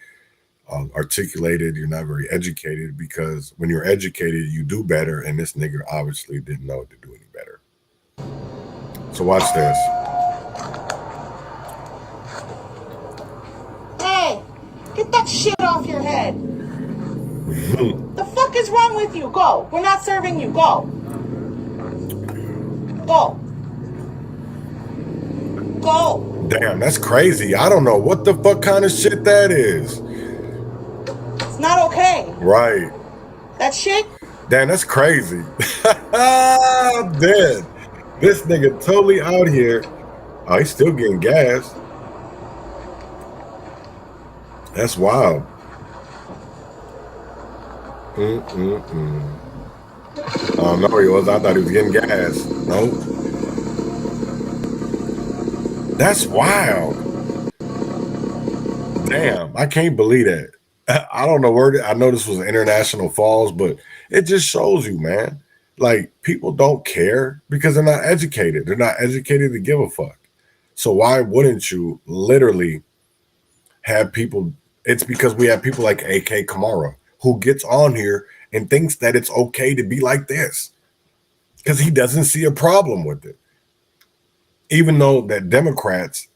articulated, you're not very educated, because when you're educated, you do better. And this nigga obviously didn't know to do any better. So watch this. Hey, get that shit off your head. The fuck is wrong with you? Go. We're not serving you. Go. Go. Go. Damn, that's crazy. I don't know what the fuck kind of shit that is. It's not okay. Right. That shit? Damn, that's crazy. I'm dead. This nigga totally out here. Oh, he's still getting gas. That's wild. I don't know he was. I thought he was getting gas. Nope. That's wild. Damn, I can't believe that. I don't know where. I know this was International Falls, but it just shows you, man. Like, people don't care because they're not educated. They're not educated to give a fuck. So why wouldn't you literally have people? It's because we have people like AK Kamara who gets on here and thinks that it's okay to be like this because he doesn't see a problem with it. Even though that Democrats,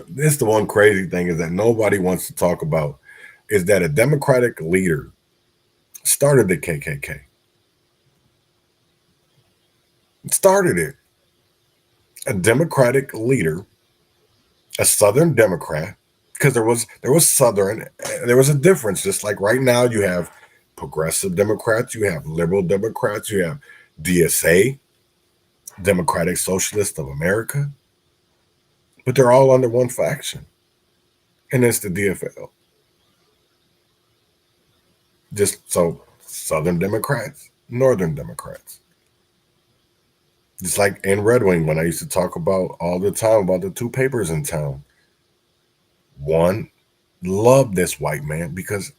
this is the one crazy thing is that nobody wants to talk about, is that a Democratic leader started the KKK. Started it. A Democratic leader, a Southern Democrat, because there was Southern, there was a difference. Just like right now you have progressive Democrats, you have liberal Democrats, you have DSA, Democratic Socialists of America, but they're all under one faction, and it's the DFL. Just so Southern Democrats, Northern Democrats. Just like in Red Wing, when I used to talk about all the time about the two papers in town. One loved this white man because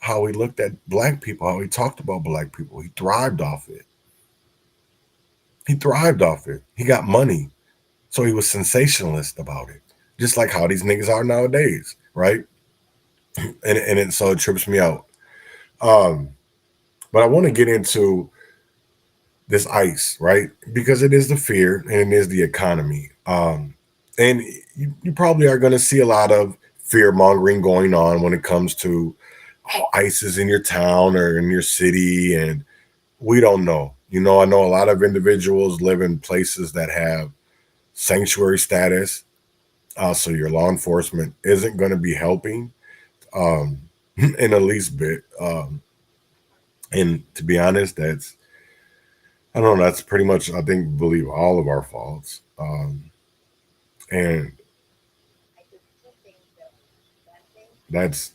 how he looked at black people, how he talked about black people. He thrived off it. He thrived off it. He got money. So he was sensationalist about it. Just like how these niggas are nowadays, right? So it trips me out. But I want to get into this ICE, right? Because it is the fear and it is the economy. And you probably are going to see a lot of fear mongering going on when it comes to ICE is in your town or in your city. And we don't know. I know a lot of individuals live in places that have sanctuary status. So your law enforcement isn't going to be helping in the least bit. And to be honest, that's pretty much, I believe all of our faults. And that's,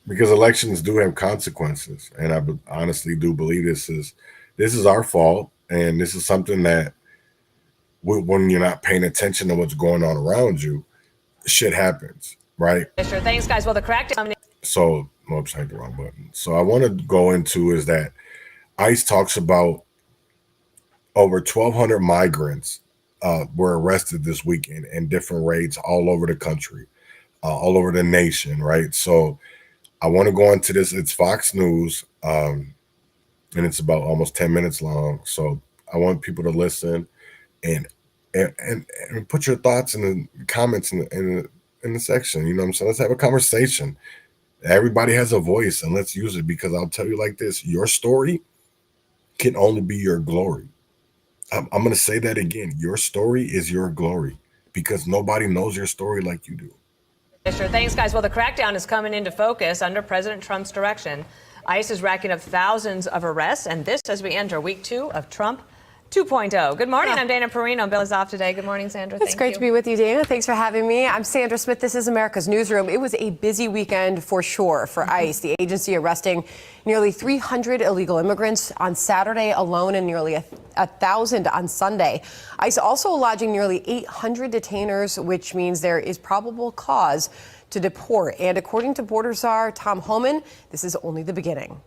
because elections do have consequences. And I honestly do believe this is our fault. And this is something that when you're not paying attention to what's going on around you, shit happens, right? Sure. Thanks, guys. Well, the crackdown. So, oops, I hit the wrong button. So I want to go into is that ICE talks about over 1,200 migrants were arrested this weekend in different raids all over the country, all over the nation, right? So I want to go into this. It's Fox News, and it's about almost 10 minutes long. So I want people to listen and put your thoughts in the comments in the section. You know what I'm saying? Let's have a conversation. Everybody has a voice, and let's use it, because I'll tell you like this: your story can only be your glory. I'm going to say that again. Your story is your glory, because nobody knows your story like you do. Sure. Thanks, guys. Well, the crackdown is coming into focus under President Trump's direction. ICE is racking up thousands of arrests, and this as we enter week 2 of Trump 2.0. Good morning. I'm Dana Perino. Bill is off today. Good morning, Sandra. It's great to be with you, Dana. Thanks for having me. I'm Sandra Smith. This is America's Newsroom. It was a busy weekend for sure for ICE, the agency arresting nearly 300 illegal immigrants on Saturday alone and nearly 1,000 on Sunday. ICE also lodging nearly 800 detainers, which means there is probable cause to deport. And according to border czar Tom Homan, this is only the beginning.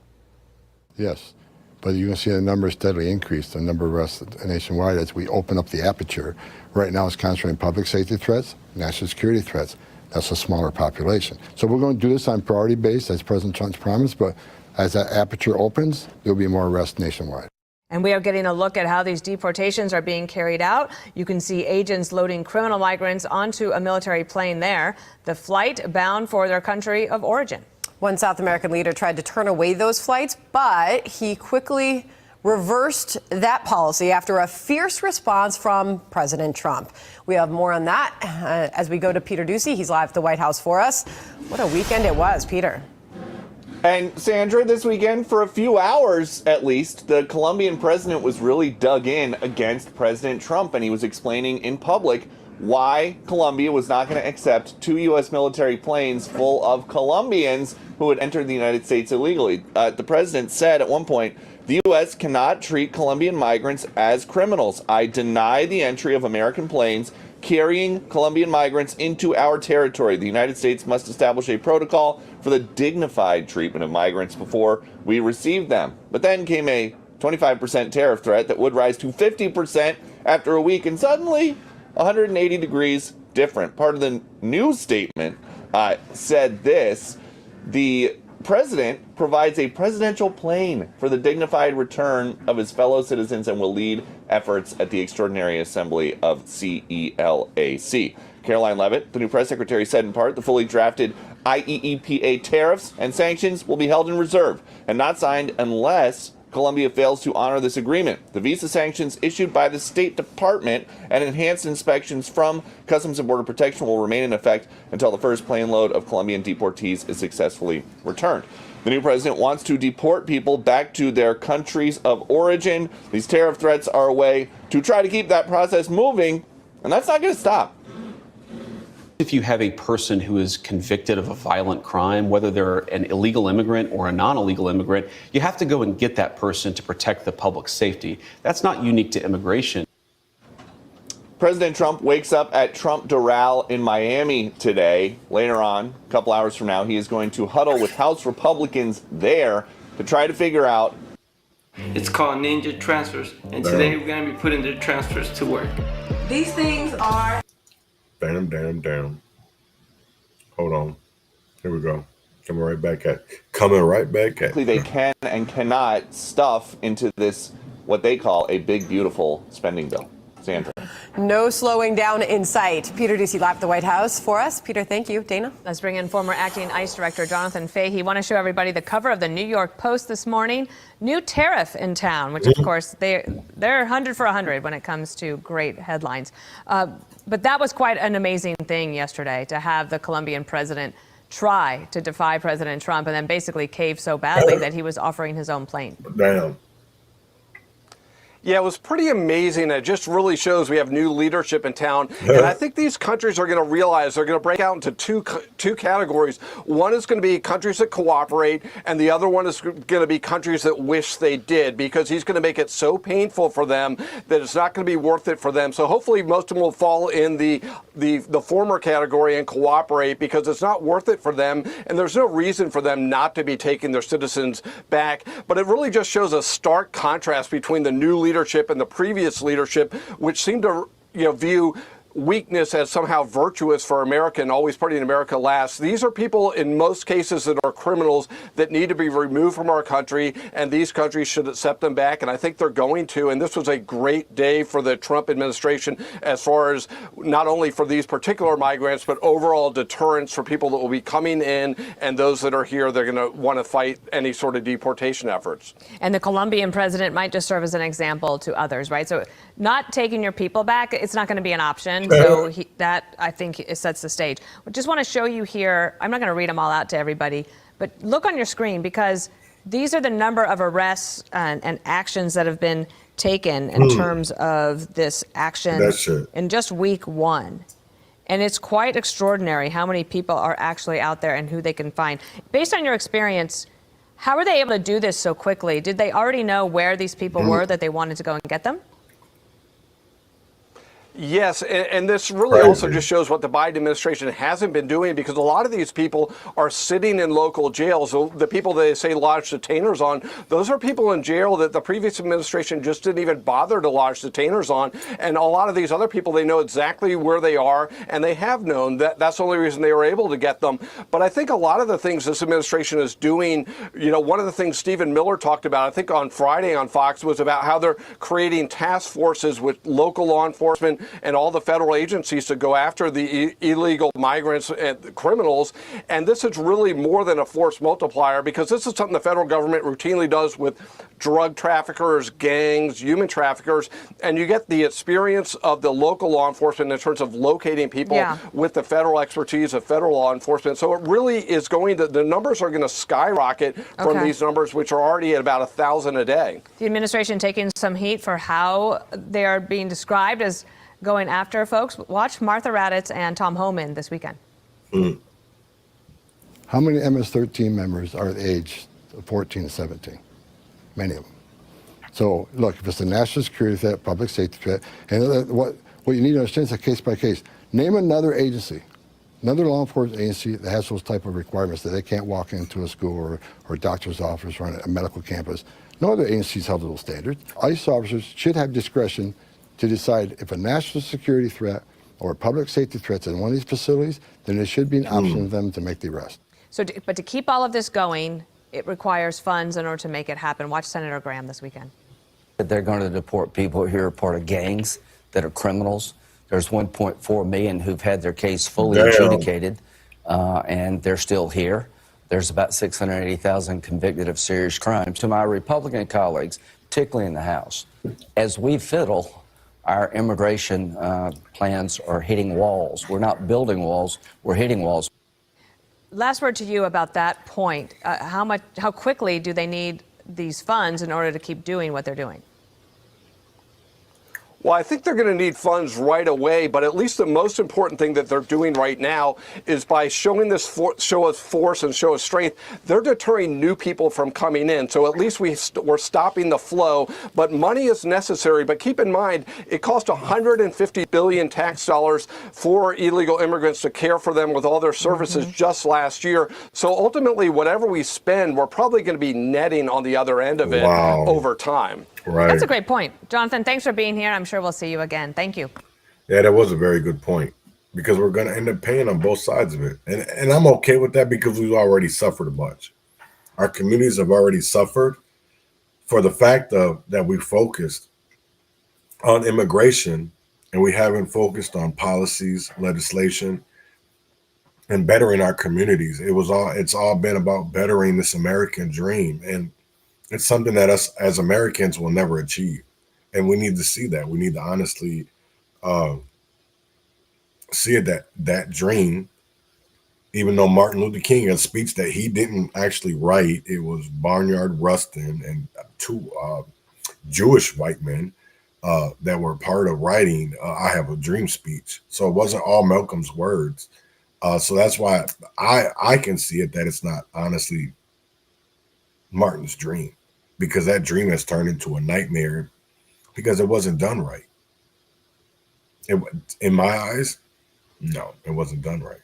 Yes. But you're going to see the number steadily increase, the number of arrests nationwide as we open up the aperture. Right now it's concentrating public safety threats, national security threats. That's a smaller population. So we're going to do this on priority base, as President Trump's promised, but as that aperture opens, there'll be more arrests nationwide. And we are getting a look at how these deportations are being carried out. You can see agents loading criminal migrants onto a military plane there, the flight bound for their country of origin. One South American leader tried to turn away those flights, but he quickly reversed that policy after a fierce response from President Trump. We have more on that as we go to Peter DUC. He's live at the White House for us. What a weekend it was, Peter. And Sandra, this weekend, for a few hours at least, the Colombian president was really dug in against President Trump, and he was explaining in public why Colombia was not going to accept 2 U.S. military planes full of Colombians who had entered the United States illegally. The president said at one point, the U.S. cannot treat Colombian migrants as criminals. I deny the entry of American planes carrying Colombian migrants into our territory. The United States must establish a protocol for the dignified treatment of migrants before we receive them. But then came a 25% tariff threat that would rise to 50% after a week, and suddenly 180 degrees different. Part of the news statement said this: the president provides a presidential plane for the dignified return of his fellow citizens and will lead efforts at the Extraordinary Assembly of CELAC. Caroline Leavitt, the new press secretary, said in part the fully drafted IEEPA tariffs and sanctions will be held in reserve and not signed unless Colombia fails to honor this agreement. The visa sanctions issued by the State Department and enhanced inspections from Customs and Border Protection will remain in effect until the first plane load of Colombian deportees is successfully returned. The new president wants to deport people back to their countries of origin. These tariff threats are a way to try to keep that process moving, and that's not going to stop. You if you have a person who is convicted of a violent crime, whether they're an illegal immigrant or a non-illegal immigrant, you have to go and get that person to protect the public safety. That's not unique to immigration. President Trump wakes up at Trump Doral in Miami today. Later on, a couple hours from now, he is going to huddle with House Republicans there to try to figure out. It's called ninja transfers, and today we're going to be putting the transfers to work. These things are. Damn. Hold on. Here we go. Coming right back at. They can and cannot stuff into this, what they call a big, beautiful spending bill. Sandra. No slowing down in sight. Peter DUC live at the White House for us. Peter, thank you. Dana? Let's bring in former acting ICE Director Jonathan Fahey. Want to show everybody the cover of the New York Post this morning. New tariff in town, which, of course, they're 100 for 100 when it comes to great headlines. But that was quite an amazing thing yesterday to have the Colombian president try to defy President Trump and then basically cave so badly that he was offering his own plane. Damn. Yeah, it was pretty amazing. It just really shows we have new leadership in town. And I think these countries are going to realize they're going to break out into two categories. One is going to be countries that cooperate, and the other one is going to be countries that wish they did, because he's going to make it so painful for them that it's not going to be worth it for them. So hopefully most of them will fall in the former category and cooperate, because it's not worth it for them, and there's no reason for them not to be taking their citizens back. But it really just shows a stark contrast between the new leadership and the previous leadership, which seemed to view weakness as somehow virtuous for America and always putting America last. These are people in most cases that are criminals that need to be removed from our country, and these countries should accept them back, and I think they're going to. And this was a great day for the Trump administration as far as not only for these particular migrants, but overall deterrence for people that will be coming in, and those that are here, they're going to want to fight any sort of deportation efforts. And the Colombian president might just serve as an example to others, right? So not taking your people back, it's not going to be an option. So that, I think, sets the stage. I just want to show you here. I'm not going to read them all out to everybody, but look on your screen, because these are the number of arrests and actions that have been taken in terms of this action in just week one. And it's quite extraordinary how many people are actually out there and who they can find. Based on your experience, how were they able to do this so quickly? Did they already know where these people were that they wanted to go and get them? Yes, and this really also just shows what the Biden administration hasn't been doing, because a lot of these people are sitting in local jails. So the people they say lodge detainers on, those are people in jail that the previous administration just didn't even bother to lodge detainers on. And a lot of these other people, they know exactly where they are, and they have known that. That's the only reason they were able to get them. But I think a lot of the things this administration is doing, one of the things Stephen Miller talked about, I think on Friday on Fox, was about how they're creating task forces with local law enforcement and all the federal agencies to go after the illegal migrants and criminals. And this is really more than a force multiplier, because this is something the federal government routinely does with drug traffickers, gangs, human traffickers. And you get the experience of the local law enforcement in terms of locating people with the federal expertise of federal law enforcement. So it really is the numbers are going to skyrocket from these numbers, which are already at about 1,000 a day. The administration taking some heat for how they are being described as going after folks. Watch Martha Raddatz and Tom Homan this weekend. How many MS-13 members are the age of 14 to 17? Many of them. So look, if it's a national security threat, public safety threat, and what you need to understand is a case by case. Name another agency, another law enforcement agency that has those type of requirements, that they can't walk into a school or a doctor's office or on a medical campus. No other agencies have those standards. ICE officers should have discretion to decide if a national security threat or a public safety threat is in one of these facilities, then there should be an option for them to make the arrest. So, but to keep all of this going, it requires funds in order to make it happen. Watch Senator Graham this weekend. They're going to deport people who are part of gangs that are criminals. There's 1.4 million who've had their case fully adjudicated, and they're still here. There's about 680,000 convicted of serious crimes. To my Republican colleagues, particularly in the House, as we fiddle, our immigration plans are hitting walls. We're not building walls, we're hitting walls. Last word to you about that point. How quickly do they need these funds in order to keep doing what they're doing? Well, I think they're going to need funds right away, but at least the most important thing that they're doing right now is by showing this show of force and show of strength, they're deterring new people from coming in. So at least we're stopping the flow, but money is necessary. But keep in mind, it cost $150 billion tax dollars for illegal immigrants to care for them with all their services just last year. So ultimately, whatever we spend, we're probably going to be netting on the other end of it over time. Right. That's a great point. Jonathan, thanks for being here. I'm sure we'll see you again. Thank you. Yeah, that was a very good point, because we're going to end up paying on both sides of it. And I'm okay with that, because we've already suffered a bunch. Our communities have already suffered for the fact that we focused on immigration and we haven't focused on policies, legislation, and bettering our communities. It's all been about bettering this American dream. And it's something that us as Americans will never achieve. And we need to see that. We need to honestly see it, that dream, even though Martin Luther King, a speech that he didn't actually write, it was Barnyard Rustin and two Jewish white men that were part of writing I Have a Dream speech. So it wasn't all Malcolm's words. So that's why I can see it, that it's not honestly Martin's dream, because that dream has turned into a nightmare because it wasn't done right. In my eyes, no, it wasn't done right.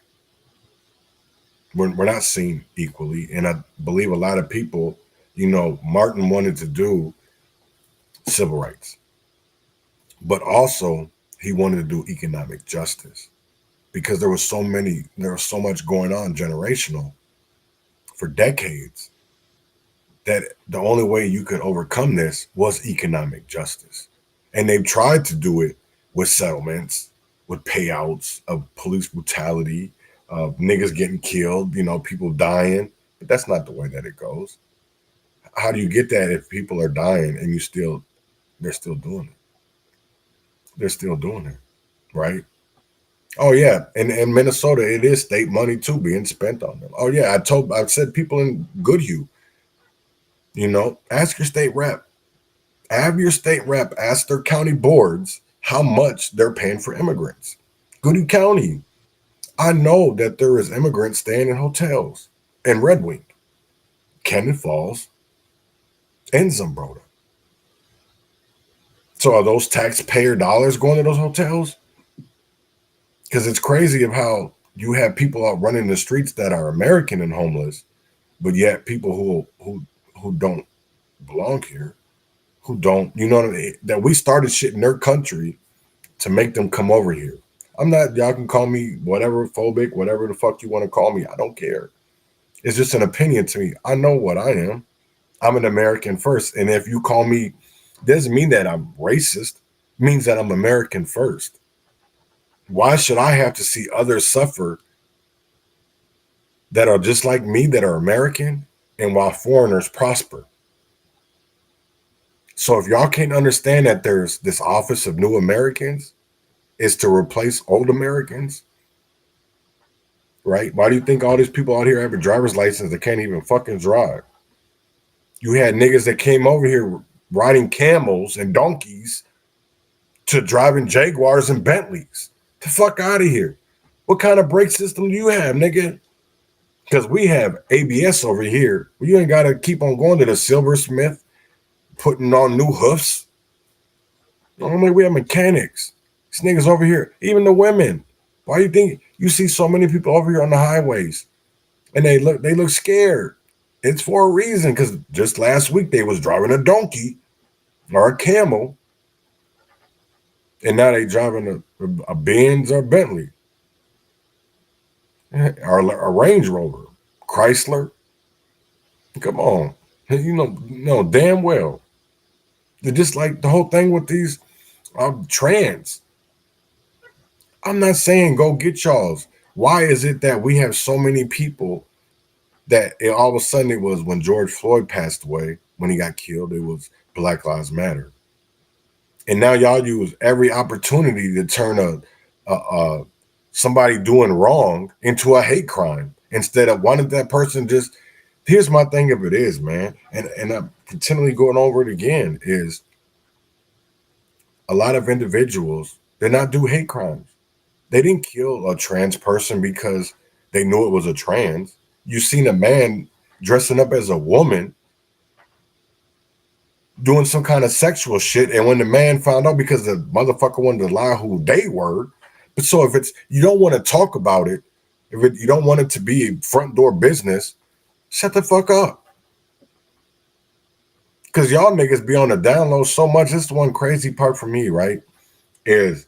We're not seen equally. And I believe a lot of people, Martin wanted to do civil rights, but also he wanted to do economic justice, because there was so much going on generational for decades, that the only way you could overcome this was economic justice. And they've tried to do it with settlements, with payouts of police brutality, of niggas getting killed, people dying. But that's not the way that it goes. How do you get that if people are dying and they're still doing it? They're still doing it, right? Oh yeah, and in Minnesota, it is state money too being spent on them. Oh yeah, I said people in Goodhue, ask your state rep. Have your state rep ask their county boards how much they're paying for immigrants. Goodhue County, I know that there is immigrants staying in hotels in Red Wing, Cannon Falls, and Zumbrota. So are those taxpayer dollars going to those hotels? Because it's crazy of how you have people out running the streets that are American and homeless, but yet people who don't belong here, who don't, that we started shit in their country to make them come over here. Y'all can call me whatever, phobic, whatever the fuck you want to call me. I don't care. It's just an opinion to me. I know what I am. I'm an American first. And if you call me, doesn't mean that I'm racist. It means that I'm American first. Why should I have to see others suffer that are just like me, that are American, and while foreigners prosper? So if y'all can't understand that there's this office of new Americans is to replace old Americans, right? Why do you think all these people out here have a driver's license that can't even fucking drive? You had niggas that came over here riding camels and donkeys to driving Jaguars and Bentleys. The fuck out of here. What kind of brake system do you have, nigga? Because we have ABS over here. You ain't got to keep on going to the silversmith, putting on new hoofs. Normally we have mechanics. These niggas over here, even the women. Why do you think you see so many people over here on the highways? And they look scared. It's for a reason, because just last week they was driving a donkey or a camel, and now they driving a Benz or Bentley or a Range Rover, Chrysler. Come on, damn well. They're just like the whole thing with these trans. I'm not saying go get y'all's. Why is it that we have so many people that all of a sudden it was when George Floyd passed away, when he got killed, it was Black Lives Matter. And now y'all use every opportunity to turn somebody doing wrong into a hate crime instead of wanting that person just. Here's my thing of it is, man, and I'm continually going over it again, is a lot of individuals did not do hate crimes. They didn't kill a trans person because they knew it was a trans. You seen a man dressing up as a woman doing some kind of sexual shit, and when the man found out, because the motherfucker wanted to lie who they were. But so if it's, you don't want to talk about it, you don't want it to be front door business, shut the fuck up. Because y'all niggas be on the down low so much. This is one crazy part for me, right? Is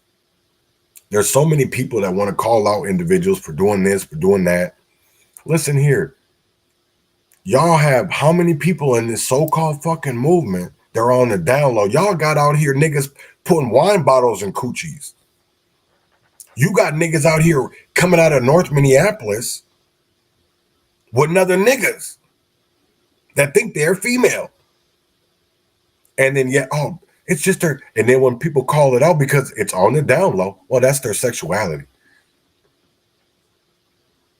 there's so many people that want to call out individuals for doing this, for doing that. Listen here. Y'all have how many people in this so-called fucking movement that are on the down low? Y'all got out here niggas putting wine bottles in coochies. You got niggas out here coming out of North Minneapolis with other niggas that think they're female. And then, it's just their, and then when people call it out because it's on the down low, well, that's their sexuality.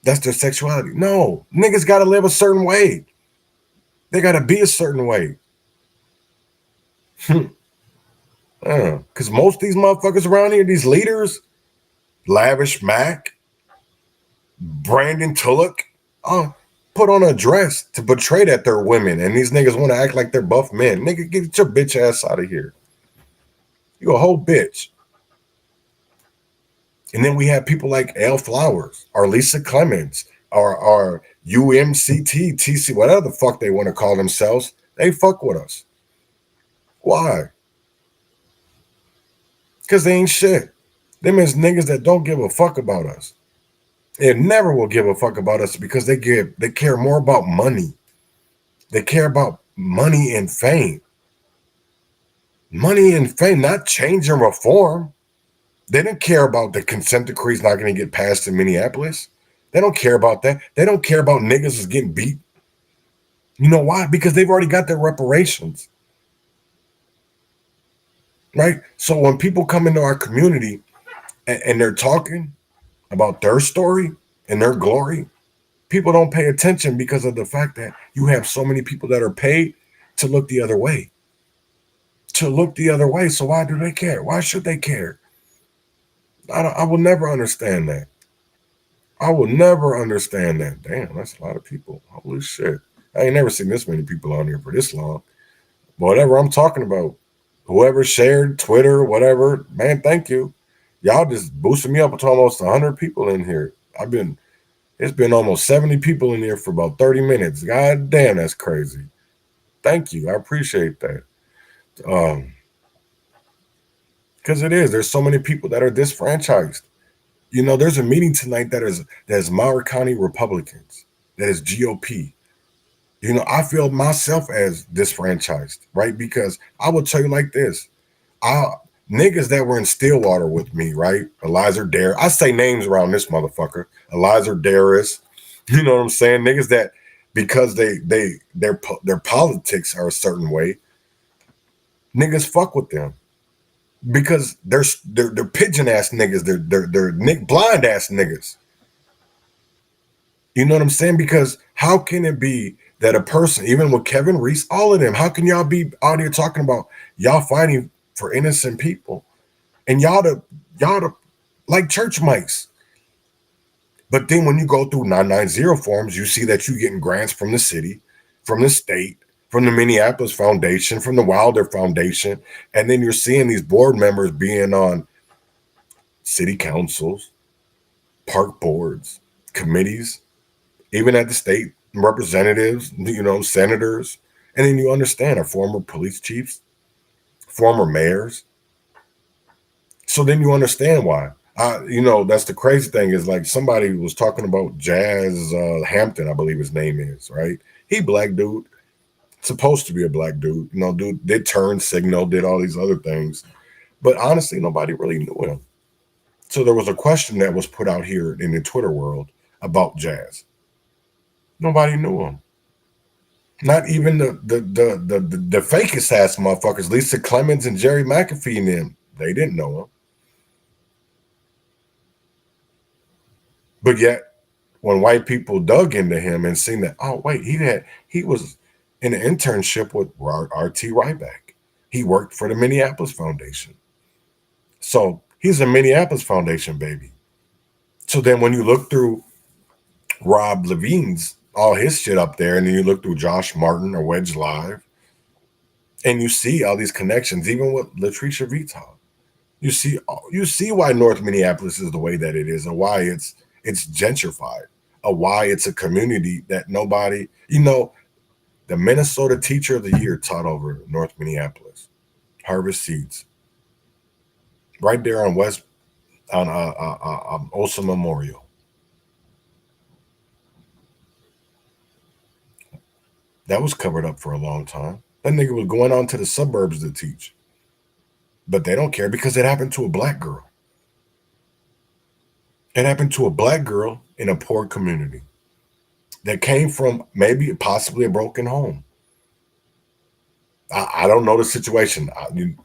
That's their sexuality. No, niggas got to live a certain way. They got to be a certain way. Because most of these motherfuckers around here, these leaders, Lavish Mac, Brandon Tullock, put on a dress to portray that they're women, and these niggas want to act like they're buff men. Nigga, get your bitch ass out of here. You a whole bitch. And then we have people like Elle Flowers, or Lisa Clemens, or UMCT, TC, whatever the fuck they want to call themselves. They fuck with us. Why? Because they ain't shit. Them is niggas that don't give a fuck about us. They never will give a fuck about us because they care more about money. They care about money and fame. Money and fame, not change and reform. They don't care about the consent decree is not going to get passed in Minneapolis. They don't care about that. They don't care about niggas is getting beat. You know why? Because they've already got their reparations. Right? So when people come into our community and they're talking about their story and their glory, people don't pay attention because of the fact that you have so many people that are paid to look the other way. To look the other way. So why do they care? Why should they care? I will never understand that. I will never understand that. Damn, that's a lot of people. Holy shit. I ain't never seen this many people on here for this long. But whatever I'm talking about, whoever shared, Twitter, whatever, man, thank you. Y'all just boosted me up to almost 100 people in here. It's been almost 70 people in here for about 30 minutes. God damn, that's crazy. Thank you. I appreciate that. Because it is. There's so many people that are disfranchised. You know, there's a meeting tonight that is Mower County Republicans, that is GOP. You know, I feel myself as disfranchised, right? Because I will tell you like this. Niggas that were in Stillwater with me, right? Eliza Dare. I say names around this motherfucker. Eliza Darris. You know what I'm saying? Niggas that because their politics are a certain way, niggas fuck with them. Because they're pigeon ass niggas, they're blind ass niggas. You know what I'm saying? Because how can it be that a person, even with Kevin Reese, all of them, how can y'all be out here talking about y'all fighting for innocent people and y'all to like church mice? But then when you go through 990 forms, you see that you're getting grants from the city, from the state, from the Minneapolis Foundation, from the Wilder Foundation, and then you're seeing these board members being on city councils, park boards, committees, even at the state, representatives, you know, senators, and then you understand are former police chiefs, former mayors. So then you understand why. You know, that's the crazy thing is like somebody was talking about Jazz Hampton, I believe his name is, right? He black dude. Supposed to be a black dude, you know, dude did turn signal, did all these other things, but honestly, nobody really knew him. So there was a question that was put out here in the Twitter world about Jazz. Nobody knew him. Not even the fakest ass motherfuckers, Lisa Clemens and Jerry McAfee and them. They didn't know him. But yet, when white people dug into him and seen that, oh wait, he was in an internship with R.T. Ryback. He worked for the Minneapolis Foundation. So he's a Minneapolis Foundation baby. So then when you look through Rob Levine's, all his shit up there, and then you look through Josh Martin or Wedge Live, and you see all these connections, even with Latricia Vitale. You see why North Minneapolis is the way that it is, and why it's gentrified, or why it's a community that nobody, the Minnesota Teacher of the Year taught over North Minneapolis, Harvest Seeds, right there on Osa Memorial. That was covered up for a long time. That nigga was going on to the suburbs to teach. But they don't care because it happened to a black girl. It happened to a black girl in a poor community that came from maybe possibly a broken home. I don't know the situation.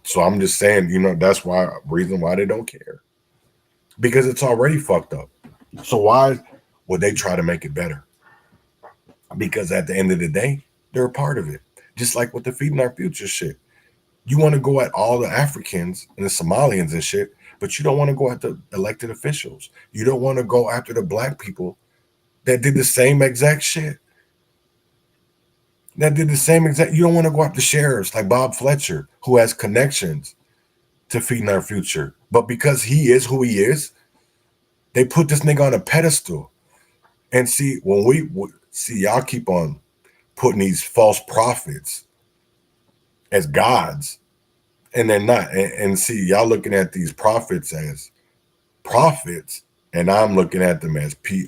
So I'm just saying, that's reason why they don't care. Because it's already fucked up. So why would they try to make it better? Because at the end of the day, they're a part of it. Just like with the Feeding Our Future shit. You want to go at all the Africans and the Somalians and shit, but you don't want to go at the elected officials. You don't want to go after the black people that did the same exact shit. You don't want to go after sheriffs like Bob Fletcher, who has connections to Feeding Our Future. But because he is who he is, they put this nigga on a pedestal. And see, when we see y'all keep on putting these false prophets as gods, and they're not. And see, y'all looking at these prophets as prophets, and I'm looking at them as PORFITS,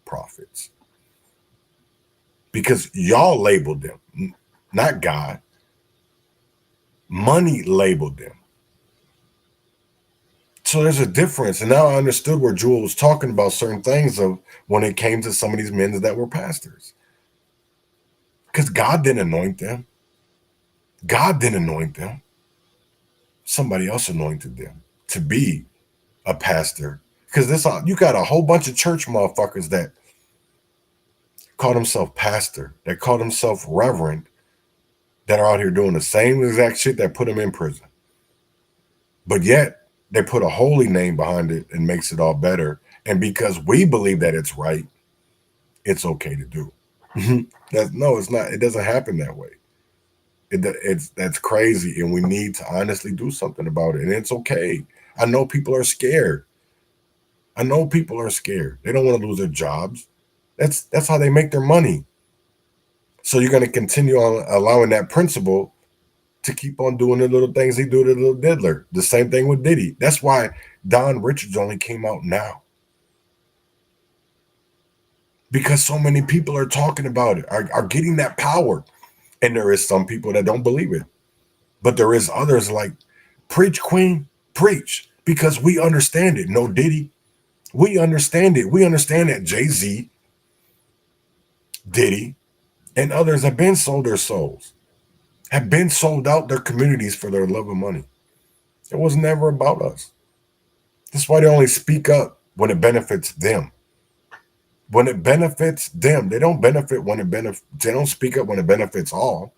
prophets. Because y'all labeled them, not God. Money labeled them. So there's a difference. And now I understood where Jewel was talking about certain things of when it came to some of these men that were pastors. Because God didn't anoint them. God didn't anoint them. Somebody else anointed them to be a pastor. Because you got a whole bunch of church motherfuckers that call themselves pastor, that call themselves reverend, that are out here doing the same exact shit that put them in prison. But yet they put a holy name behind it and makes it all better. And because we believe that it's right, it's okay to do. No, it's not. It doesn't happen that way. That's crazy, and we need to honestly do something about it. And it's okay. I know people are scared. They don't want to lose their jobs. That's how they make their money. So you're going to continue on allowing that principle to keep on doing the little things he do to Little Diddler. The same thing with Diddy. That's why Don Richards only came out now. Because so many people are talking about it, are getting that power. And there is some people that don't believe it. But there is others like, preach, Queen, preach. Because we understand it. No Diddy. We understand it. We understand that Jay-Z, Diddy, and others have been sold their souls. Have been sold out their communities for their love of money. It was never about us. That's why they only speak up when it benefits them. When it benefits them, they don't benefit when it benefits. They don't speak up when it benefits all.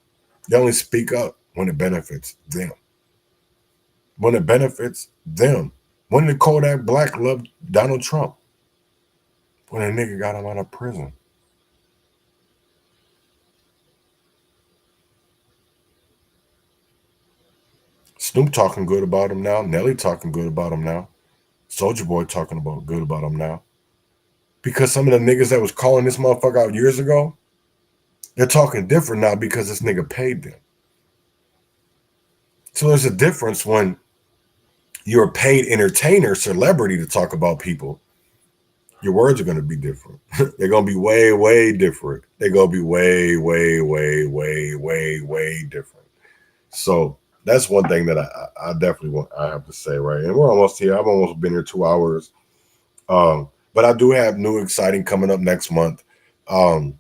They only speak up when it benefits them. When it benefits them. When did Kodak Black love Donald Trump? When a nigga got him out of prison. Snoop talking good about him now. Nelly talking good about him now. Soulja Boy talking good about him now. Because some of the niggas that was calling this motherfucker out years ago, they're talking different now because this nigga paid them. So there's a difference when you're a paid entertainer, celebrity to talk about people. Your words are going to be different. They're going to be way, way different. They're going to be way, way, way, way, way, way different. So that's one thing that I definitely I have to say, right? And we're almost here. I've almost been here 2 hours. But I do have new exciting coming up next month. Like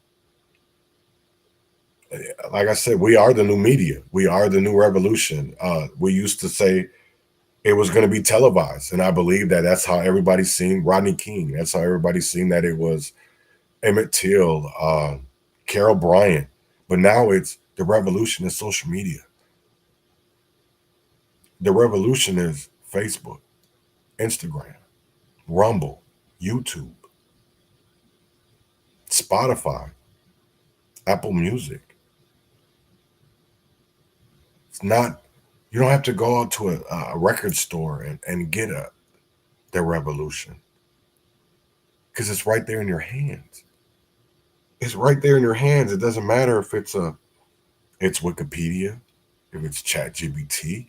I said, we are the new media. We are the new revolution. We used to say it was going to be televised. And I believe that that's how everybody's seen Rodney King. That's how everybody's seen that it was Emmett Till, Carol Bryant. But now it's the revolution in social media. The revolution is Facebook, Instagram, Rumble, YouTube, Spotify, Apple Music. It's not, you don't have to go out to a record store and get the revolution, because it's right there in your hands. It's right there in your hands. It doesn't matter if it's Wikipedia, if it's ChatGPT.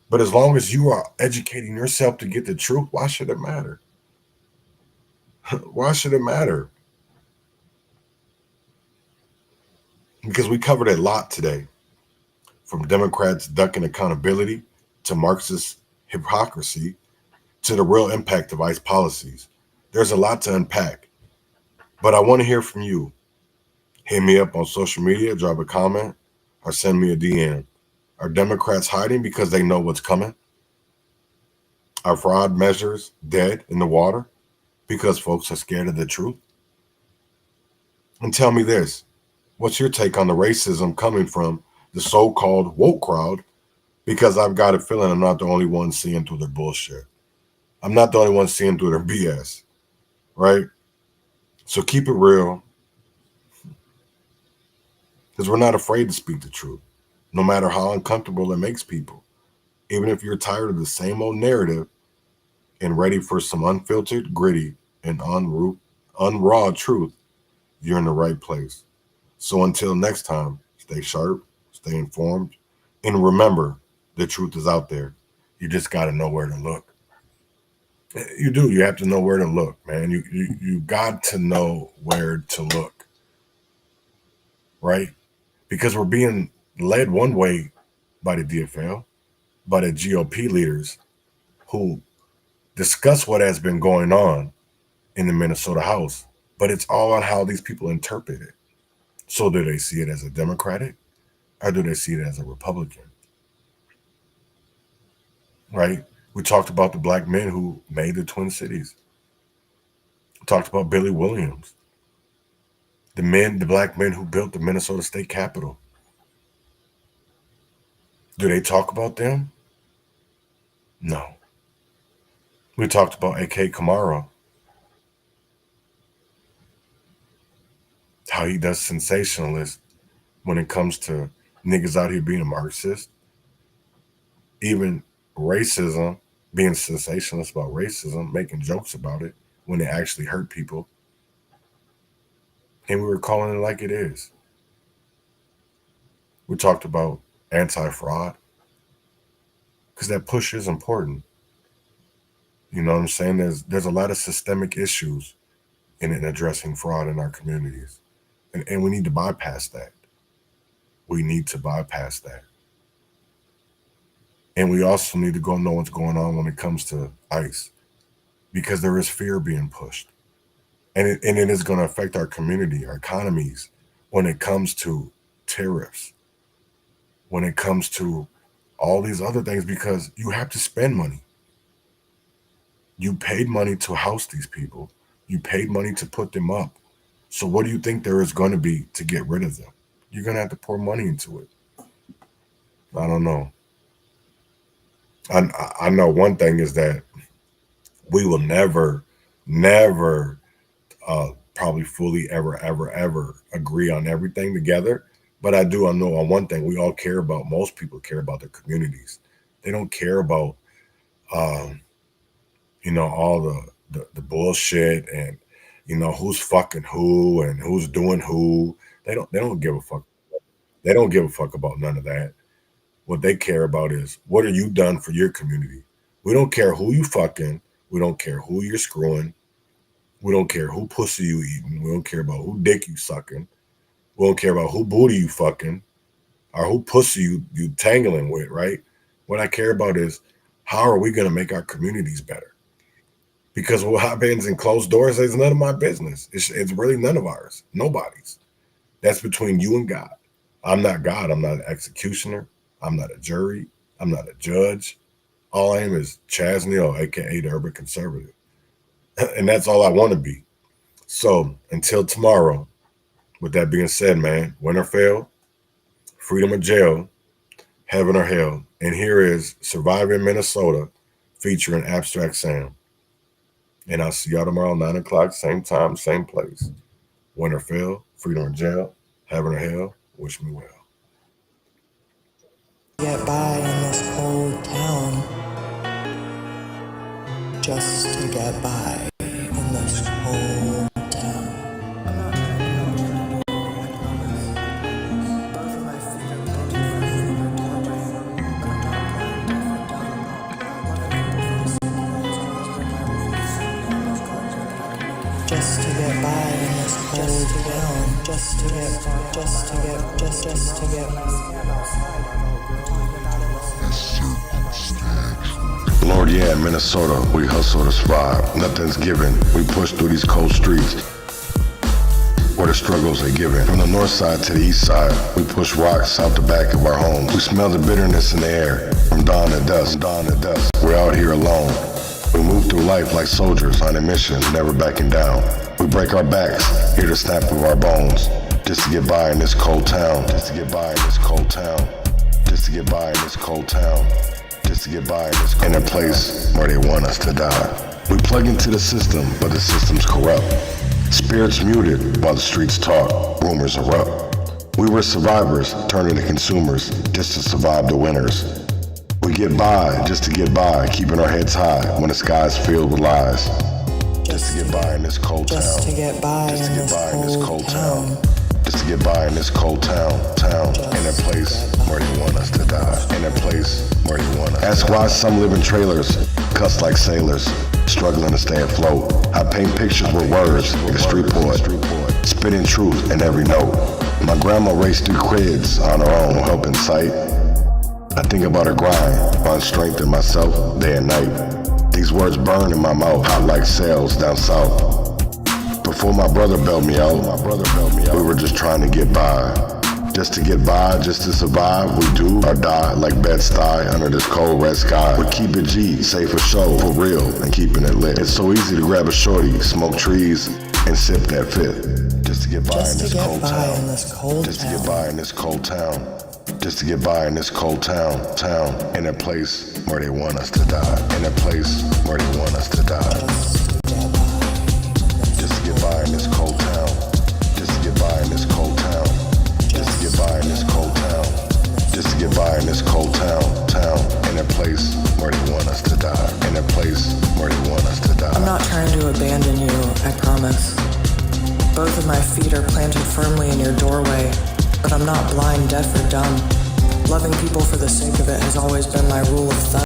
But as long as you are educating yourself to get the truth, why should it matter? Why should it matter? Because we covered a lot today, from Democrats ducking accountability to Marxist hypocrisy to the real impact of ICE policies. There's a lot to unpack, but I want to hear from you. Hit me up on social media, drop a comment, or send me a DM. Are Democrats hiding because they know what's coming? Are fraud measures dead in the water because folks are scared of the truth? And tell me this, what's your take on the racism coming from the so-called woke crowd? Because I've got a feeling I'm not the only one seeing through their bullshit. I'm not the only one seeing through their BS, right? So keep it real, because we're not afraid to speak the truth, no matter how uncomfortable it makes people. Even if you're tired of the same old narrative and ready for some unfiltered, gritty, and unraw truth, you're in the right place. So until next time, stay sharp, stay informed, and remember, the truth is out there. You just got to know where to look. You do. You have to know where to look, man. You got to know where to look, right? Because we're being led one way by the DFL, by the GOP leaders who discuss what has been going on in the Minnesota House, but it's all on how these people interpret it. So do they see it as a Democratic, or do they see it as a Republican? Right? We talked about the black men who made the Twin Cities. We talked about Billy Williams, the black men who built the Minnesota State Capitol. Do they talk about them? No. We talked about A.K. Kamara, how he does sensationalist when it comes to niggas out here being a Marxist, even racism, being sensationalist about racism, making jokes about it when it actually hurt people. And we were calling it like it is. We talked about anti-fraud, because that push is important. You know what I'm saying? There's a lot of systemic issues in addressing fraud in our communities. And we need to bypass that. We need to bypass that. And we also need to go know what's going on when it comes to ICE, because there is fear being pushed. And it is going to affect our community, our economies, when it comes to tariffs, when it comes to all these other things, because you have to spend money. You paid money to house these people. You paid money to put them up. So what do you think there is going to be to get rid of them? You're going to have to pour money into it. I don't know. I know one thing is that we will never probably fully ever agree on everything together. But I know on one thing we all care about. Most people care about their communities. They don't care about, all the bullshit and, who's fucking who and who's doing who. They don't give a fuck. They don't give a fuck about none of that. What they care about is, what are you done for your community? We don't care who you fucking. We don't care who you're screwing. We don't care who pussy you eating. We don't care about who dick you sucking. We don't care about who booty you fucking or who pussy you tangling with, right? What I care about is, how are we going to make our communities better? Because what happens in closed doors is none of my business. It's really none of ours. Nobody's. That's between you and God. I'm not God. I'm not an executioner. I'm not a jury. I'm not a judge. All I am is Chaz Neal, aka the Urban Conservative. And that's all I want to be. So until tomorrow, with that being said, man, win or fail, freedom or jail, Heaven or Hell. And here is Surviving Minnesota featuring Abstract Sam. And I'll see y'all tomorrow, 9 o'clock, same time, same place. Win or fail, freedom or jail, heaven or hell, wish me well. Get by in this cold town, just to get by in this cold town. Just to get by in this cold town, just to get. Lord, yeah, in Minnesota, we hustle to survive. Nothing's given. We push through these cold streets where the struggles are given. From the north side to the east side, we push rocks out the back of our homes. We smell the bitterness in the air from dawn to dusk. We're out here alone. We move through life like soldiers on a mission, never backing down. We break our backs, hear the snap of our bones, just to get by in this cold town. Just to get by in this cold town. Just to get by in this cold town. Just to get by in a place where they want us to die. We plug into the system, but the system's corrupt. Spirits muted while the streets talk, rumors erupt. We were survivors, turned into consumers, just to survive the winners. We get by, just to get by, keeping our heads high when the sky's filled with lies. Just to get by in this cold town. Just to get by in this cold town. Just to get by in this cold town, in a place where they want us to die, in a place where they want us. Ask why some live in trailers, cuss like sailors, struggling to stay afloat. I paint pictures with words, like a street poet, spitting truth in every note. My grandma raced through cribs on her own, help in sight. I think about her grind, find strength in myself, day and night. These words burn in my mouth, hot like sails down south. Before my brother bailed me out, we were just trying to get by. Just to get by, just to survive, we do or die like Bed-Stuy under this cold red sky. We keep it G, safe for show, for real, and keeping it lit. It's so easy to grab a shorty, smoke trees, and sip that fifth. Just to get by in this cold town. Just to get by in this cold town. Just to get by in this cold town, in a place where they want us to die, in a place where they want us to die. Just to get by in this cold town, just to get by in this cold town, just to get by in this cold town, just to get by in this cold town, in a place where they want us to die, in a place where they want us to die. I'm not trying to abandon you, I promise. Both of my feet are planted firmly in your doorway, but I'm not blind, deaf, or dumb. Loving people for the sake of it has always been my rule of thumb.